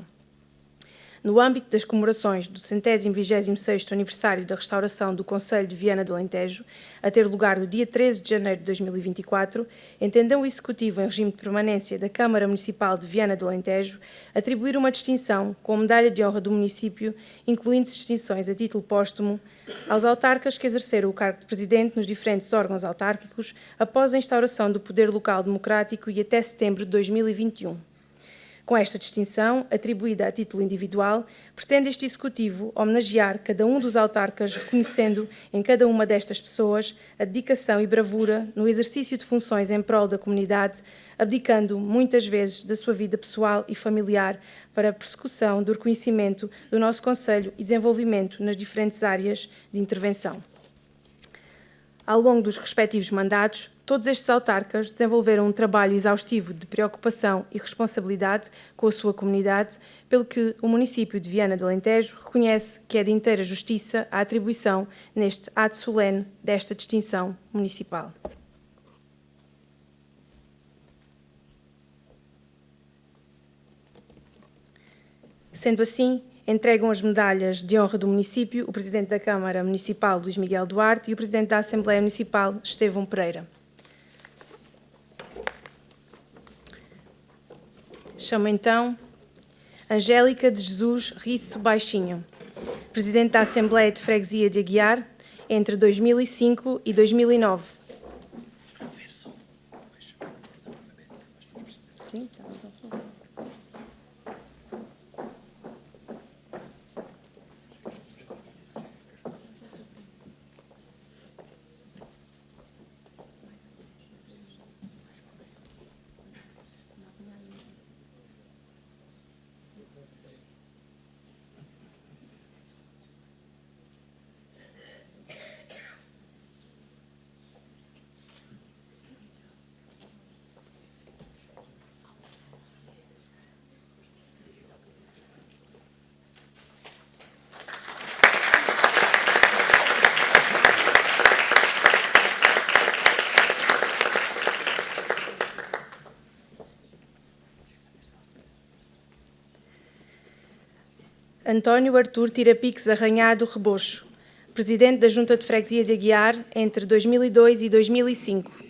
No âmbito das comemorações do 126º aniversário da restauração do Concelho de Viana do Alentejo, a ter lugar no dia 13 de janeiro de 2024, entendeu o Executivo em regime de permanência da Câmara Municipal de Viana do Alentejo atribuir uma distinção com a medalha de honra do município, incluindo distinções a título póstumo, aos autarcas que exerceram o cargo de presidente nos diferentes órgãos autárquicos após a instauração do poder local democrático e até setembro de 2021. Com esta distinção, atribuída a título individual, pretende este Executivo homenagear cada um dos autarcas, reconhecendo em cada uma destas pessoas a dedicação e bravura no exercício de funções em prol da comunidade, abdicando muitas vezes da sua vida pessoal e familiar para a persecução do reconhecimento do nosso Concelho e desenvolvimento nas diferentes áreas de intervenção. Ao longo dos respectivos mandatos, todos estes autarcas desenvolveram um trabalho exaustivo de preocupação e responsabilidade com a sua comunidade, pelo que o município de Viana do Alentejo reconhece que é de inteira justiça a atribuição neste ato solene desta distinção municipal. Sendo assim, entregam as medalhas de honra do município o Presidente da Câmara Municipal, Luís Miguel Duarte, e o Presidente da Assembleia Municipal, Estevão Pereira. Chamo então Angélica de Jesus Risso Baixinho, Presidente da Assembleia de Freguesia de Aguiar, entre 2005 e 2009. António Artur Tirapiques Arranhado Rebocho, Presidente da Junta de Freguesia de Aguiar, entre 2002 e 2005.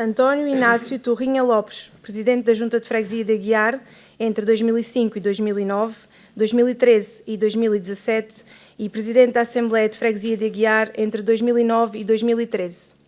António Inácio Torrinha Lopes, Presidente da Junta de Freguesia de Aguiar, entre 2005 e 2009, 2013 e 2017, e Presidente da Assembleia de Freguesia de Aguiar, entre 2009 e 2013.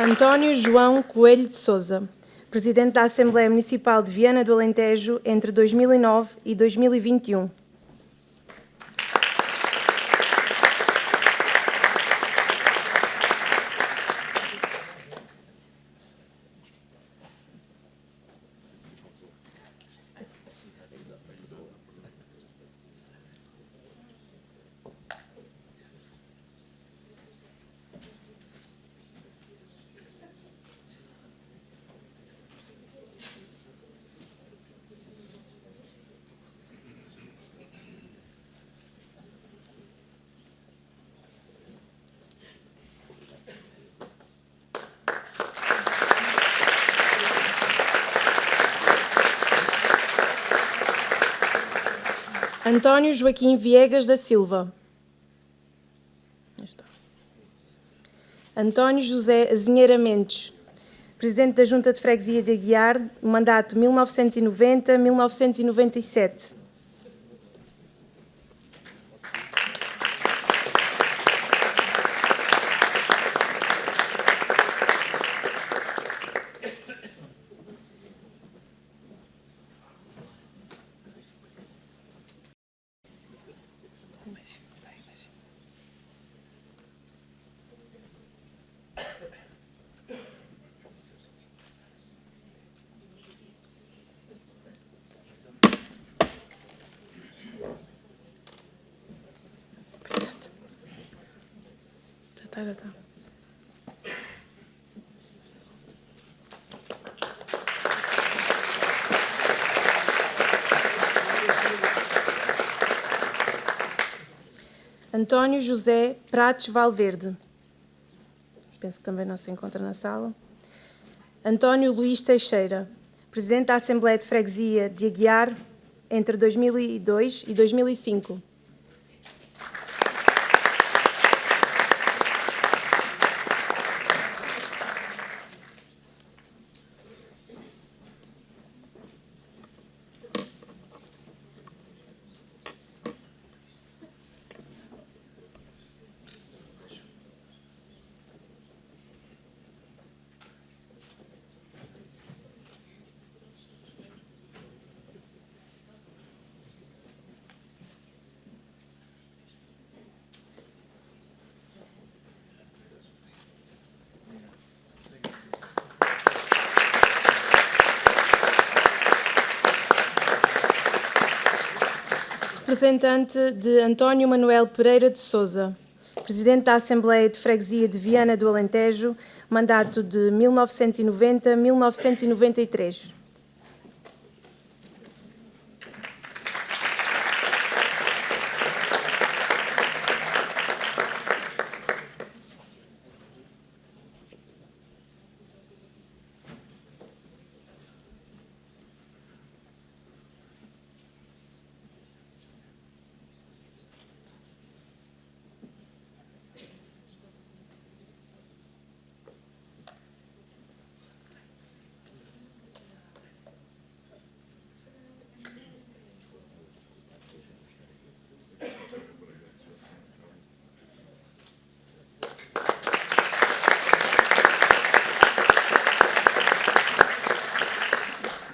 António João Coelho de Sousa, Presidente da Assembleia Municipal de Viana do Alentejo, entre 2009 e 2021. António Joaquim Viegas da Silva. António José Azinheira Mendes, Presidente da Junta de Freguesia de Aguiar, mandato 1990-1997. Já tá. António José Prates Valverde. Penso que também não se encontra na sala. António Luís Teixeira, Presidente da Assembleia de Freguesia de Aguiar entre 2002 e 2005. Representante de António Manuel Pereira de Sousa, Presidente da Assembleia de Freguesia de Viana do Alentejo, mandato de 1990 a 1993.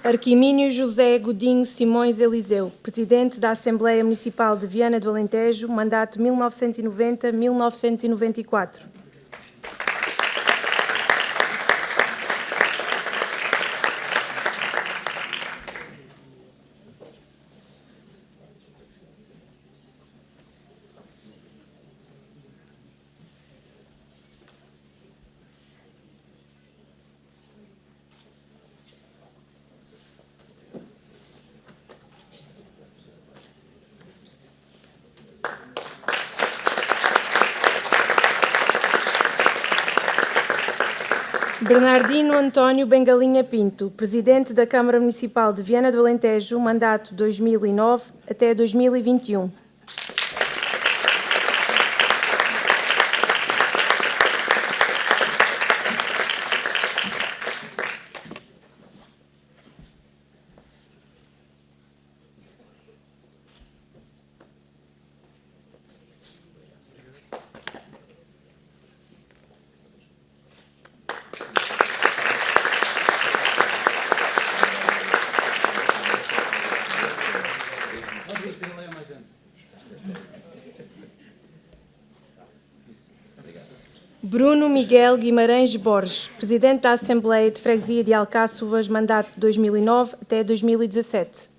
Arquimínio José Godinho Simões Eliseu, Presidente da Assembleia Municipal de Viana do Alentejo, mandato 1990 a 1994. Bernardino António Bengalinha Pinto, Presidente da Câmara Municipal de Viana do Alentejo, mandato 2009 até 2021. Bruno Miguel Guimarães Borges, Presidente da Assembleia de Freguesia de Alcáçovas, mandato 2009 até 2017.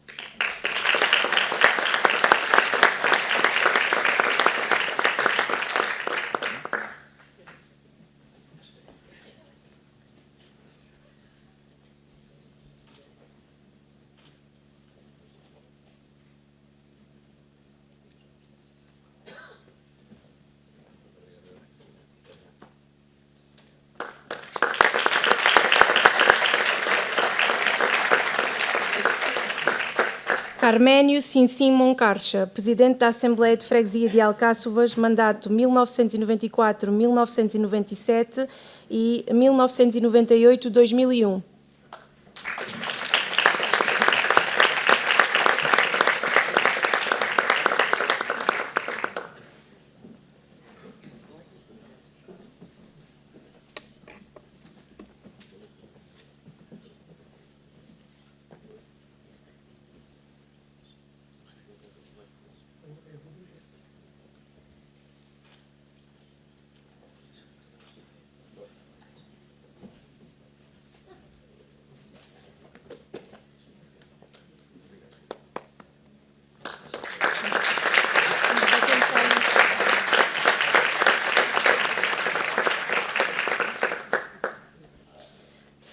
Carménio Sinsim Moncarcha, Presidente da Assembleia de Freguesia de Alcáçovas, mandato 1994-1997 e 1998-2001.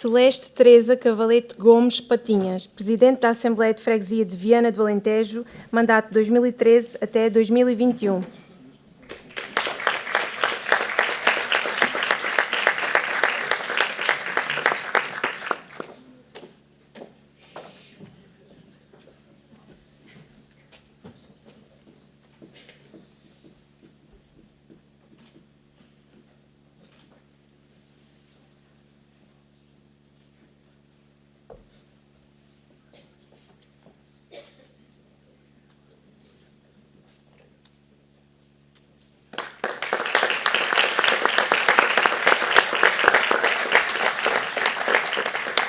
Celeste Teresa Cavalete Gomes Patinhas, Presidente da Assembleia de Freguesia de Viana do Alentejo, mandato 2013 até 2021.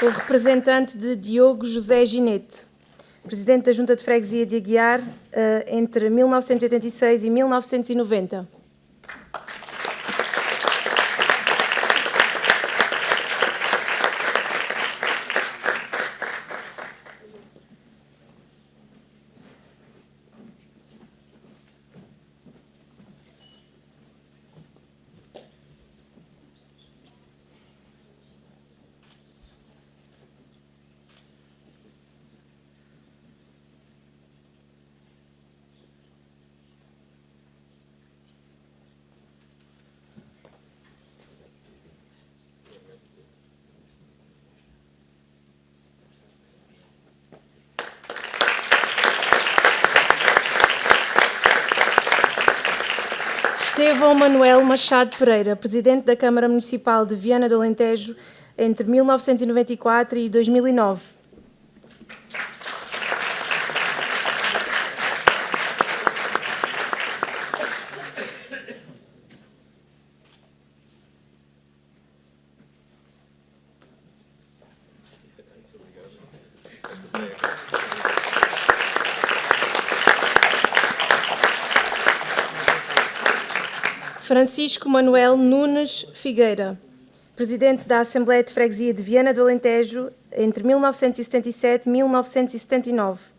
o representante de Diogo José Ginete, presidente da Junta de Freguesia de Aguiar entre 1986 e 1990. Estevão Manuel Machado Pereira, presidente da Câmara Municipal de Viana do Alentejo entre 1994 e 2009. Francisco Manuel Nunes Figueira, presidente da Assembleia de Freguesia de Viana do Alentejo entre 1977 e 1979.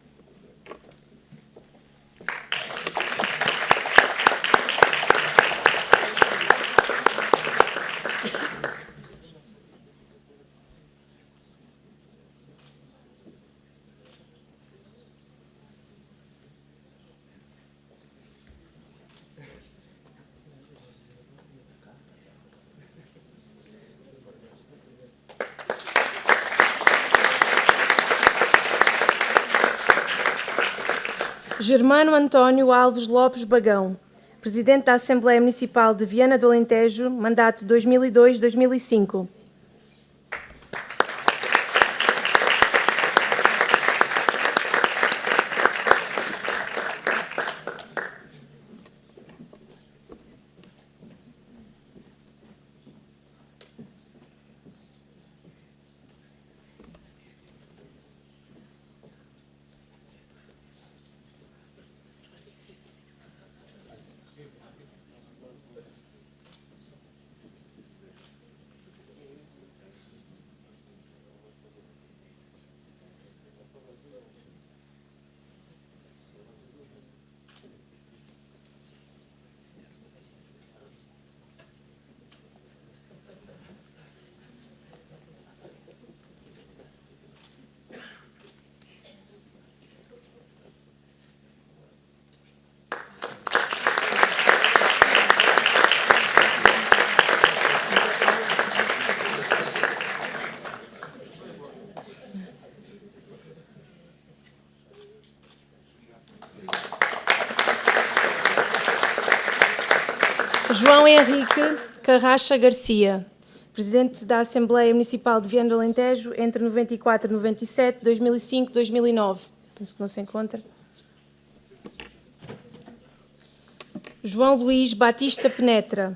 Germano António Alves Lopes Bagão, presidente da Assembleia Municipal de Viana do Alentejo, mandato 2002-2005. João Henrique Carracha Garcia, presidente da Assembleia Municipal de Viana do Alentejo entre 94 e 97, 2005 e 2009. Penso que não se encontra. João Luís Batista Penetra,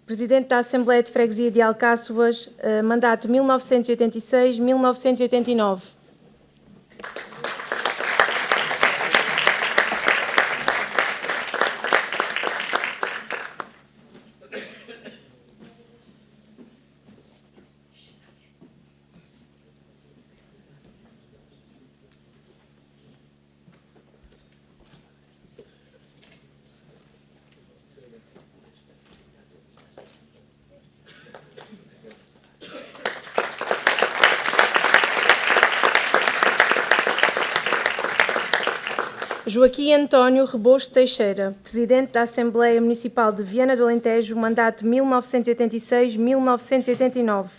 presidente da Assembleia de Freguesia de Alcáçovas, mandato 1986-1989. Joaquim António Rebosto Teixeira, presidente da Assembleia Municipal de Viana do Alentejo, mandato 1986-1989.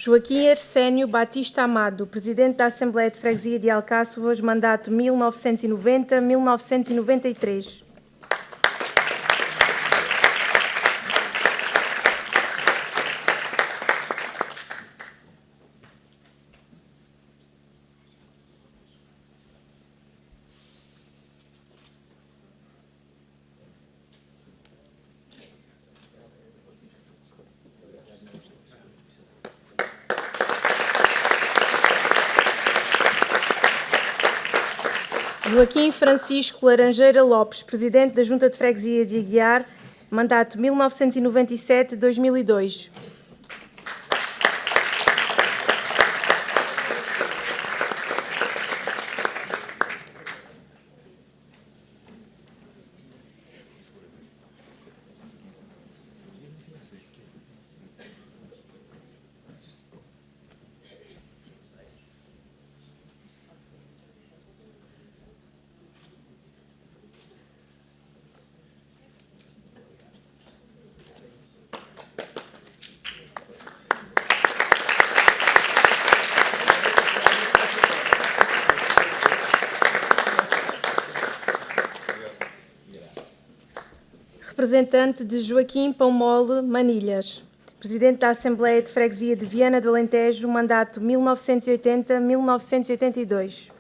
Joaquim Arsénio Batista Amado, Presidente da Assembleia de Freguesia de Alcáçovas, mandato 1990-1993. Joaquim Francisco Laranjeira Lopes, Presidente da Junta de Freguesia de Aguiar, mandato 1997-2002. Representante de Joaquim Pão Mole Manilhas, Presidente da Assembleia de Freguesia de Viana do Alentejo, mandato 1980-1982.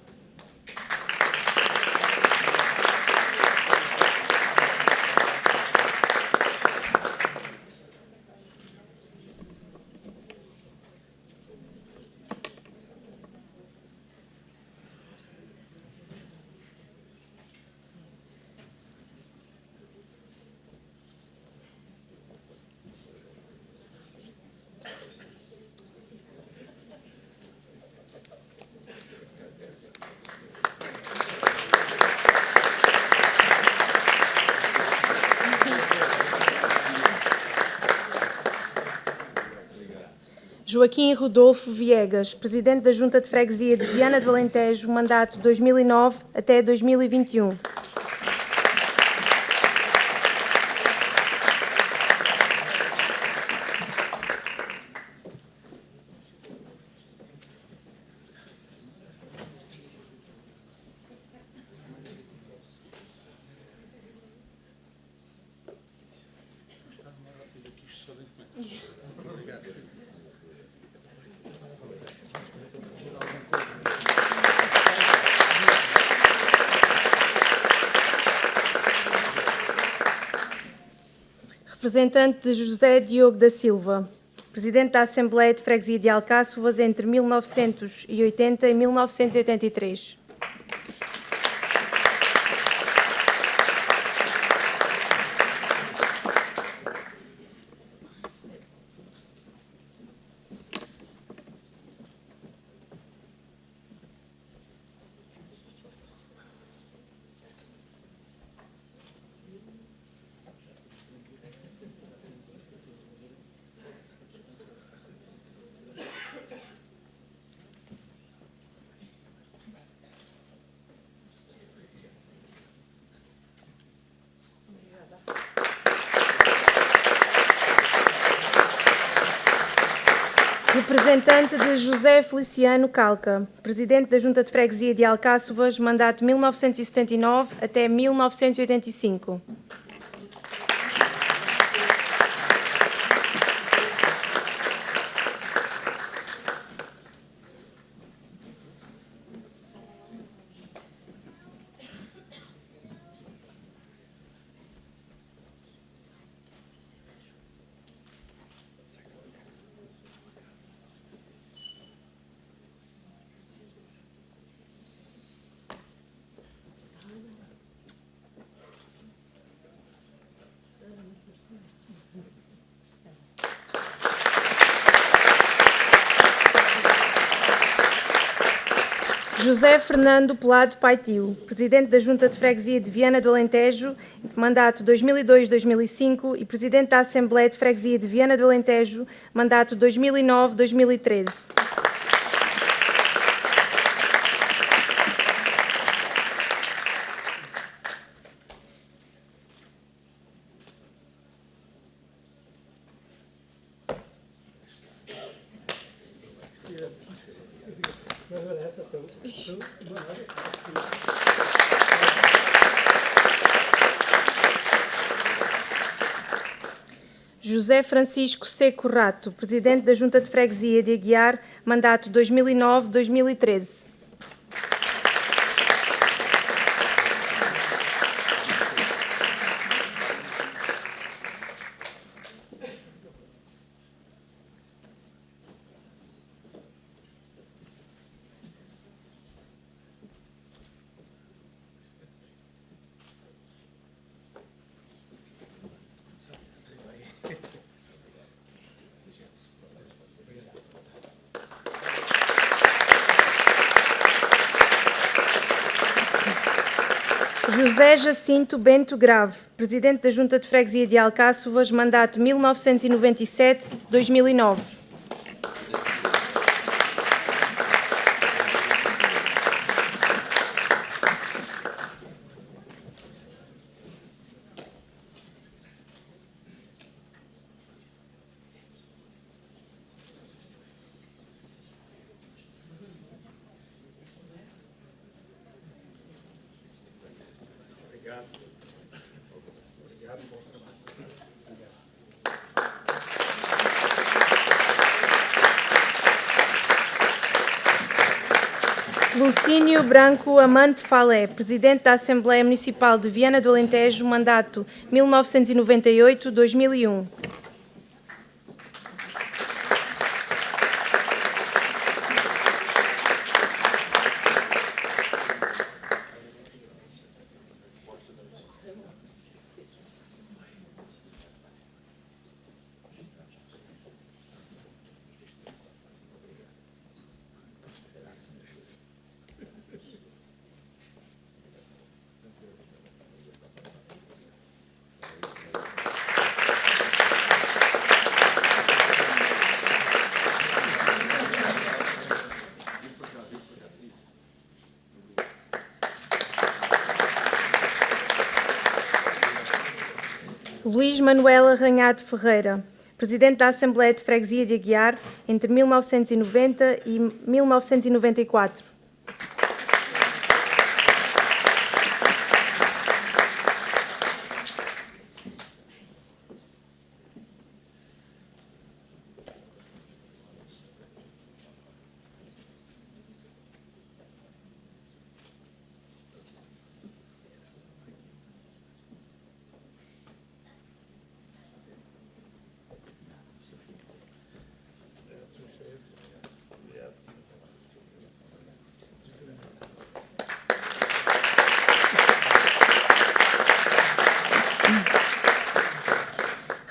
Joaquim Rodolfo Viegas, Presidente da Junta de Freguesia de Viana do Alentejo, mandato 2009 até 2021. Representante de José Diogo da Silva, Presidente da Assembleia de Freguesia de Alcáçovas entre 1980 e 1983. Representante de José Feliciano Calca, Presidente da Junta de Freguesia de Alcáçovas, mandato 1979 até 1985. José Fernando Pelado Paitil, Presidente da Junta de Freguesia de Viana do Alentejo, mandato 2002-2005 e Presidente da Assembleia de Freguesia de Viana do Alentejo, mandato 2009-2013. José Francisco Seco Rato, Presidente da Junta de Freguesia de Aguiar, mandato 2009-2013. José Jacinto Bento Grave, Presidente da Junta de Freguesia de Alcáçovas, mandato 1997-2009. Lucínio Branco Amante Falé, Presidente da Assembleia Municipal de Viana do Alentejo, mandato 1998-2001. Luís Manuel Arranhado Ferreira, Presidente da Assembleia de Freguesia de Aguiar, entre 1990 e 1994.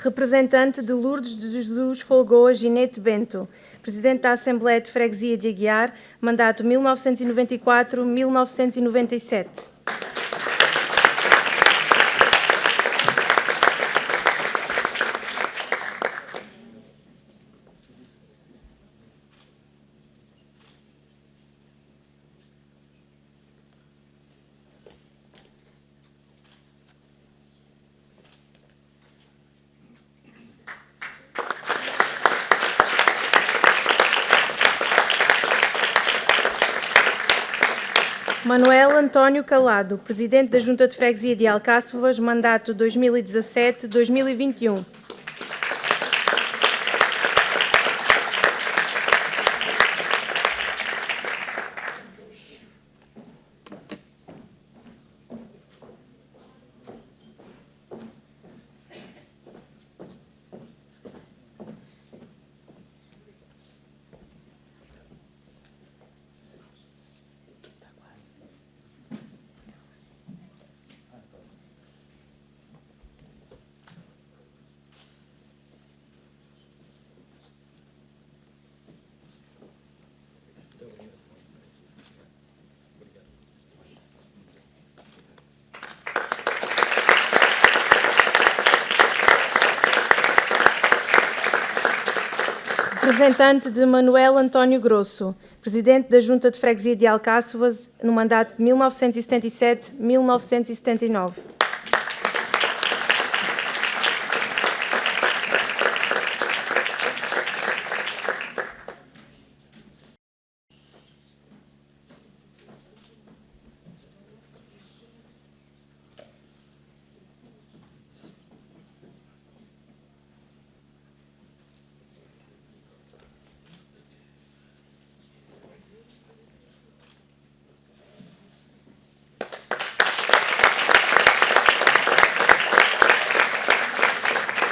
Representante de Lourdes de Jesus Folgoa Ginete Bento, Presidente da Assembleia de Freguesia de Aguiar, mandato 1994-1997. Manuel António Calado, Presidente da Junta de Freguesia de Alcáçovas, mandato 2017-2021. Representante de Manuel António Grosso, Presidente da Junta de Freguesia de Alcáçovas, no mandato de 1977-1979.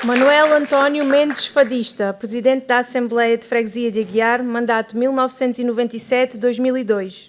Manuel António Mendes Fadista, Presidente da Assembleia de Freguesia de Aguiar, mandato 1997-2002.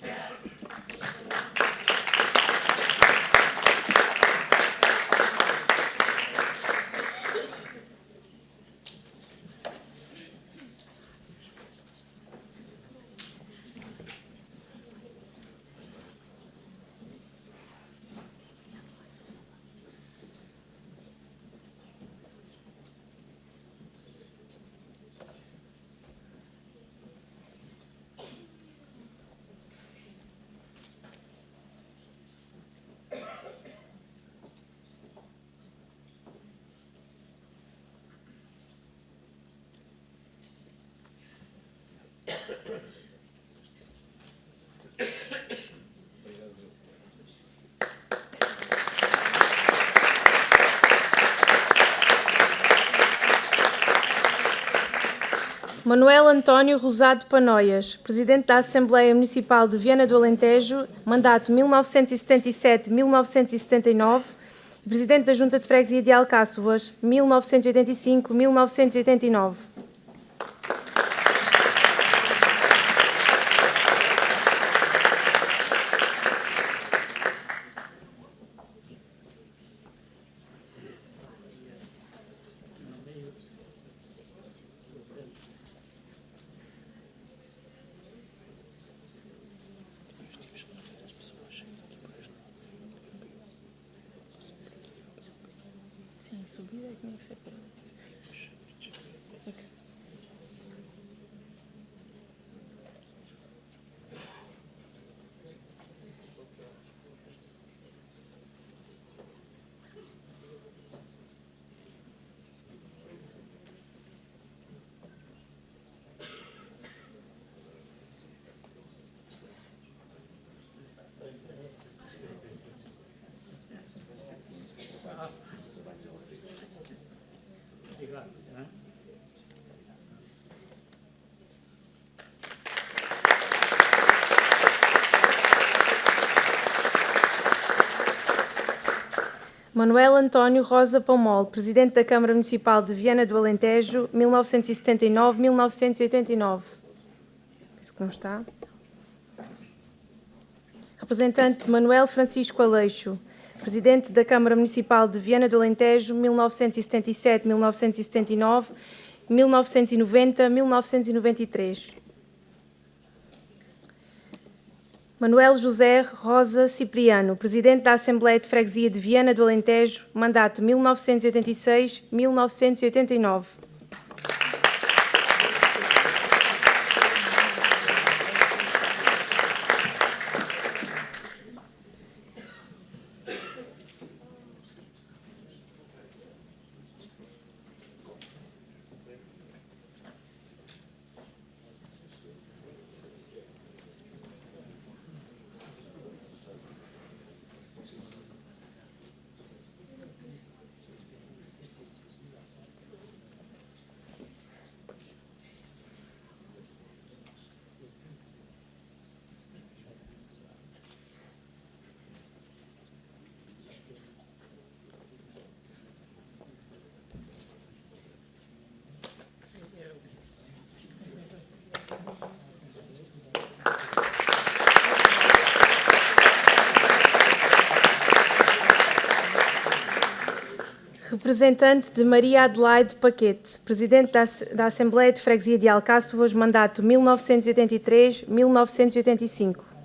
Manuel António Rosado Panoias, Presidente da Assembleia Municipal de Viana do Alentejo, mandato 1977-1979, e Presidente da Junta de Freguesia de Alcáçovas, 1985-1989. Manuel António Rosa Pomol, Presidente da Câmara Municipal de Viana do Alentejo, 1979-1989. Penso que não está. Representante Manuel Francisco Aleixo, Presidente da Câmara Municipal de Viana do Alentejo, 1977-1979, 1990-1993. Manuel José Rosa Cipriano, Presidente da Assembleia de Freguesia de Viana do Alentejo, mandato 1986-1989. Representante de Maria Adelaide Paquete, Presidente da Assembleia de Freguesia de Alcáçovas, mandato 1983-1985.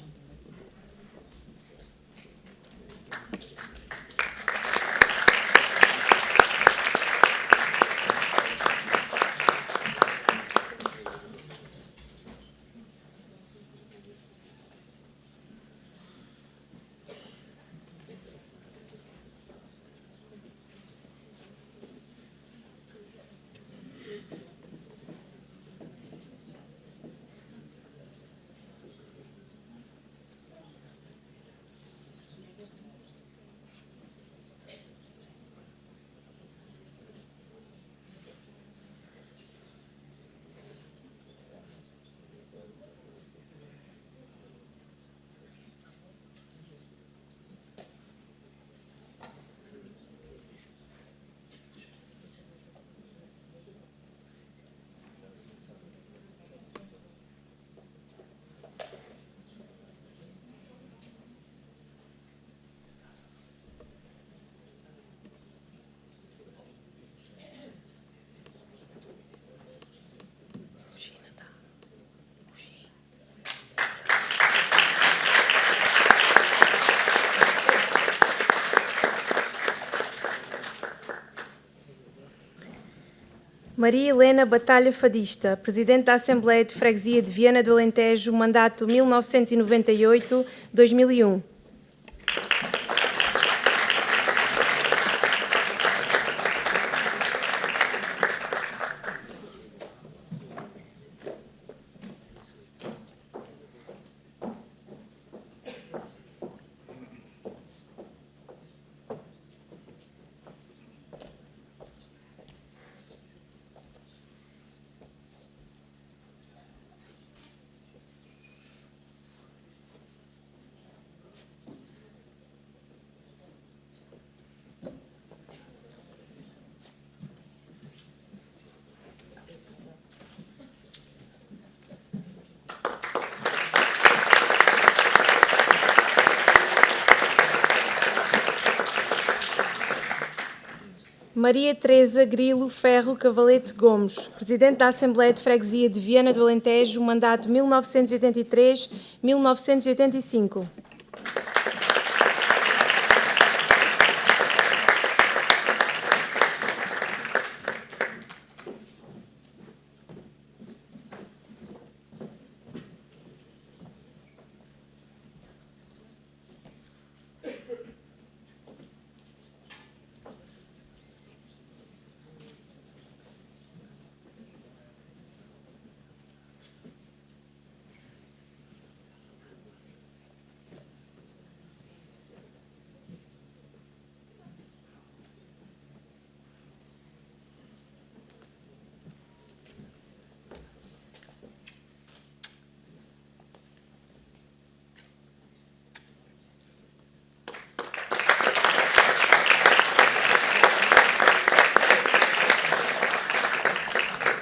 Maria Helena Batalha Fadista, Presidente da Assembleia de Freguesia de Viana do Alentejo, mandato 1998-2001. Maria Teresa Grilo Ferro Cavalete Gomes, Presidente da Assembleia de Freguesia de Viana do Alentejo, mandato 1983-1985.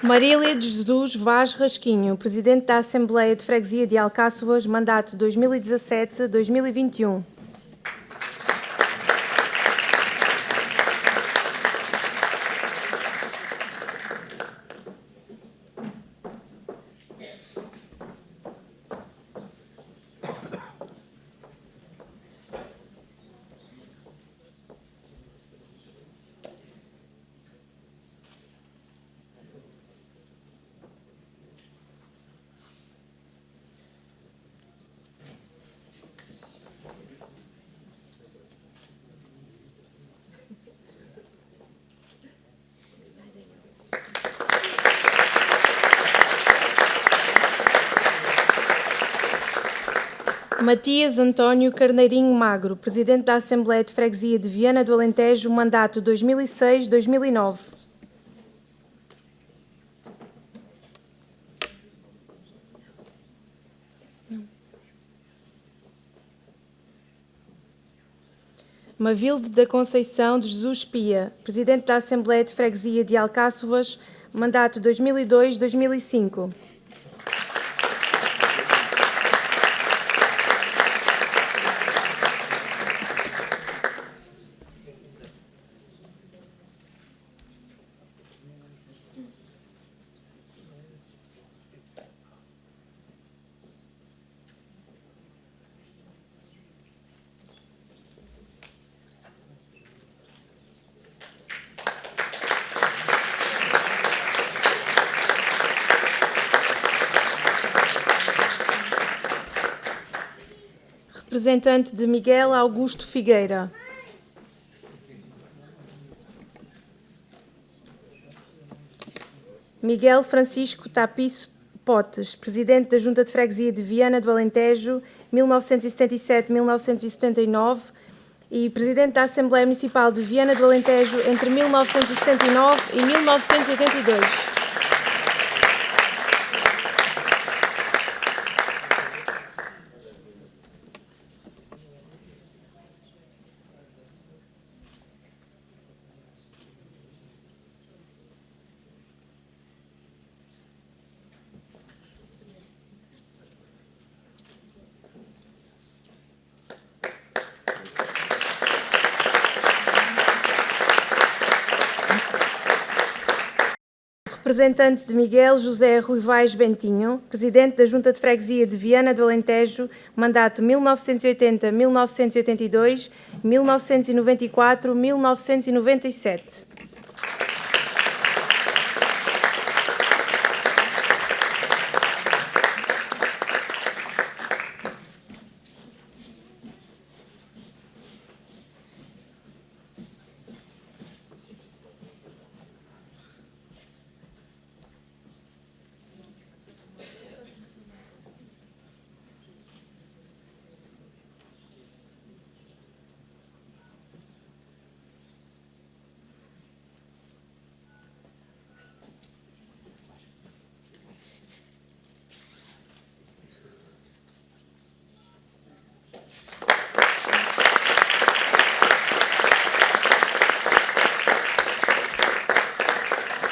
Marília de Jesus Vaz Rasquinho, Presidente da Assembleia de Freguesia de Alcáçovas, mandato 2017-2021. Matias António Carneirinho Magro, Presidente da Assembleia de Freguesia de Viana do Alentejo, mandato 2006-2009. Mavilde da Conceição de Jesus Pia, Presidente da Assembleia de Freguesia de Alcáçovas, mandato 2002-2005. Representante de Miguel Augusto Figueira. Miguel Francisco Tapiço Potes, Presidente da Junta de Freguesia de Viana do Alentejo, 1977-1979 e Presidente da Assembleia Municipal de Viana do Alentejo entre 1979 e 1982. Representante de Miguel José Ruivais Bentinho, Presidente da Junta de Freguesia de Viana do Alentejo, mandato 1980-1982, 1994-1997.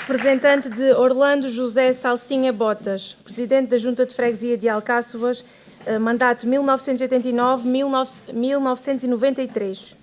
Representante de Orlando José Salsinha Botas, Presidente da Junta de Freguesia de Alcáçovas, mandato 1989-1993.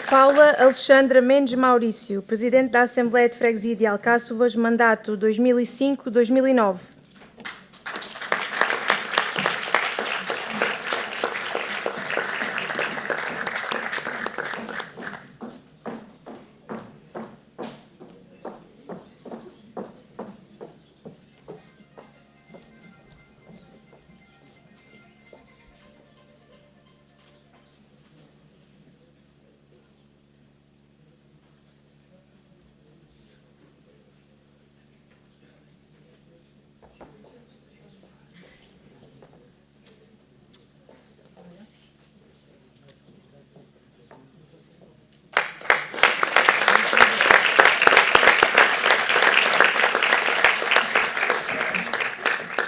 Paula Alexandra Mendes Maurício, Presidente da Assembleia de Freguesia de Alcáçovas, mandato 2005-2009.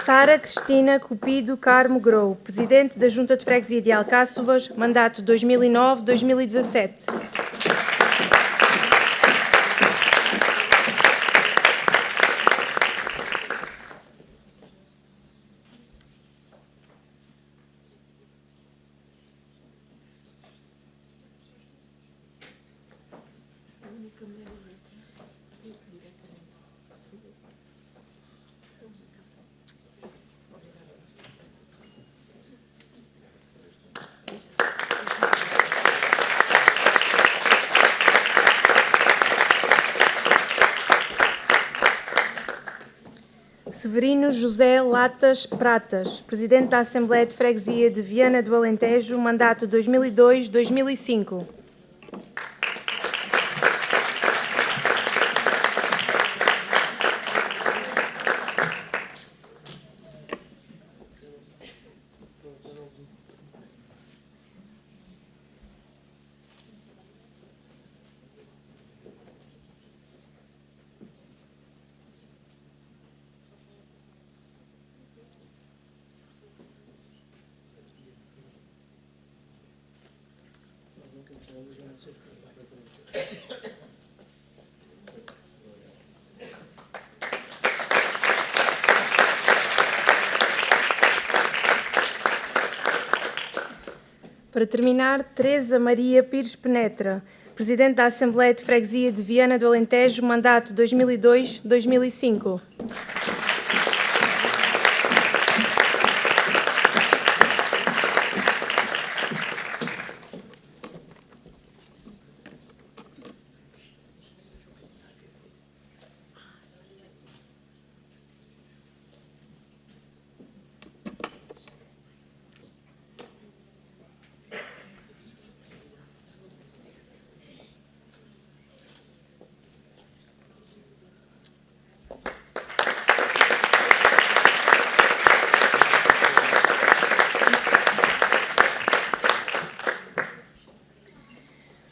Sara Cristina Cupido Carmo Grou, Presidente da Junta de Freguesia de Alcáçovas, mandato 2009-2017. Severino José Latas Pratas, Presidente da Assembleia de Freguesia de Viana do Alentejo, mandato 2002-2005. Para terminar, Teresa Maria Pires Penetra, Presidente da Assembleia de Freguesia de Viana do Alentejo, mandato 2002-2005.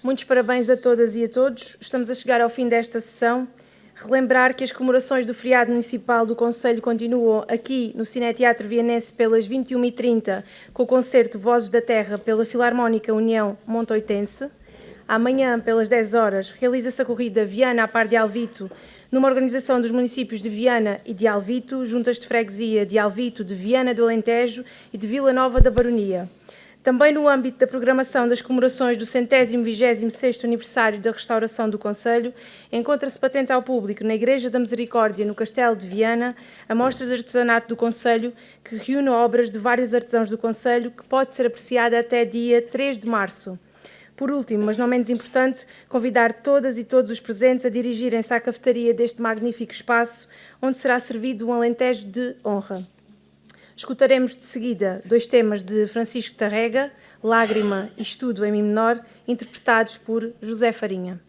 Muitos parabéns a todas e a todos. Estamos a chegar ao fim desta sessão. Relembrar que as comemorações do feriado municipal do Conselho continuam aqui no Cineteatro Vianense pelas 21h30 com o concerto Vozes da Terra pela Filarmónica União Montoitense. Amanhã, pelas 10 horas, realiza-se a corrida Viana a Par de Alvito, numa organização dos municípios de Viana e de Alvito, juntas de freguesia de Alvito, de Viana do Alentejo e de Vila Nova da Baronia. Também no âmbito da programação das comemorações do 126º aniversário da restauração do Conselho, encontra-se patente ao público na Igreja da Misericórdia, no Castelo de Viana, a mostra de artesanato do Conselho, que reúne obras de vários artesãos do Conselho, que pode ser apreciada até dia 3 de março. Por último, mas não menos importante, convidar todas e todos os presentes a dirigirem-se à cafetaria deste magnífico espaço, onde será servido um alentejo de honra. Escutaremos de seguida 2 temas de Francisco Tarrega, Lágrima e Estudo em Mi menor, interpretados por José Farinha.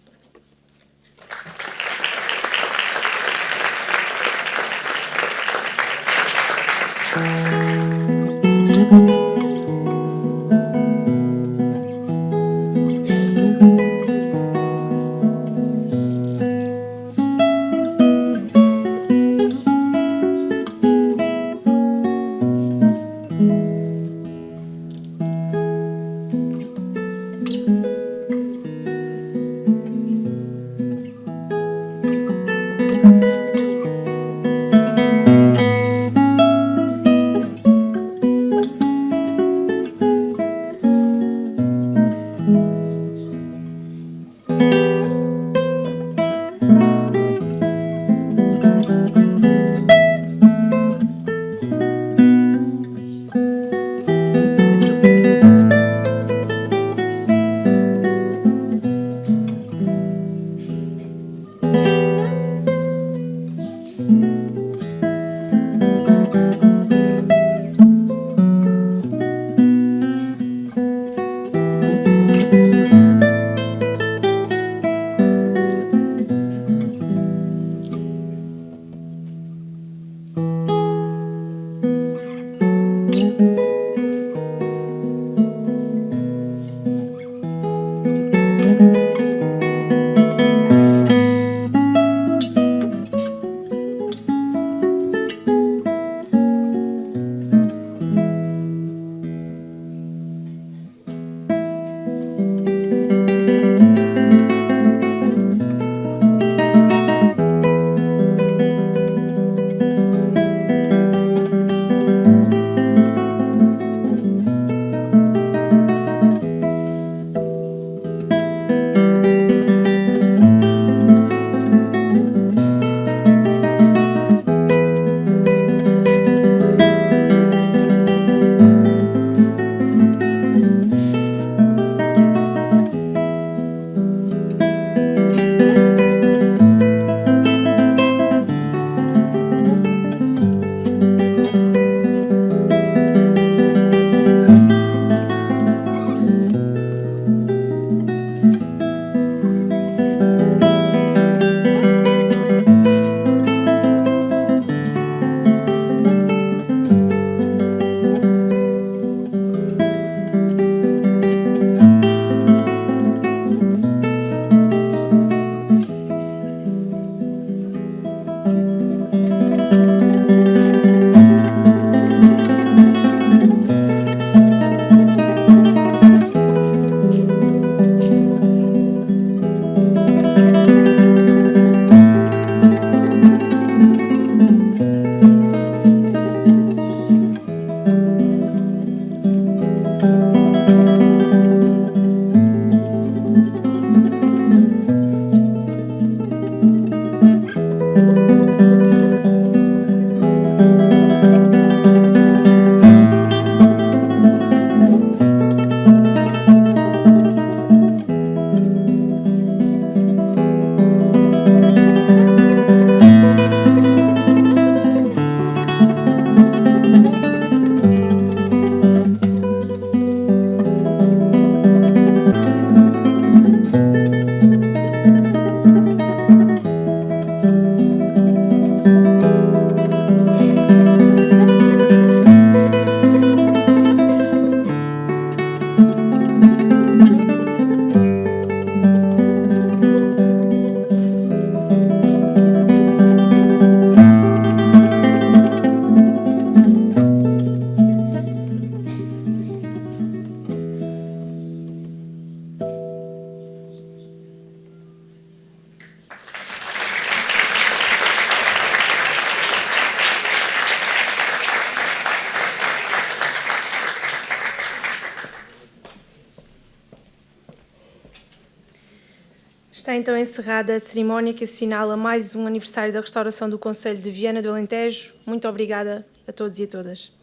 Está então encerrada a cerimónia que assinala mais um aniversário da restauração do Concelho de Viana do Alentejo. Muito obrigada a todos e a todas.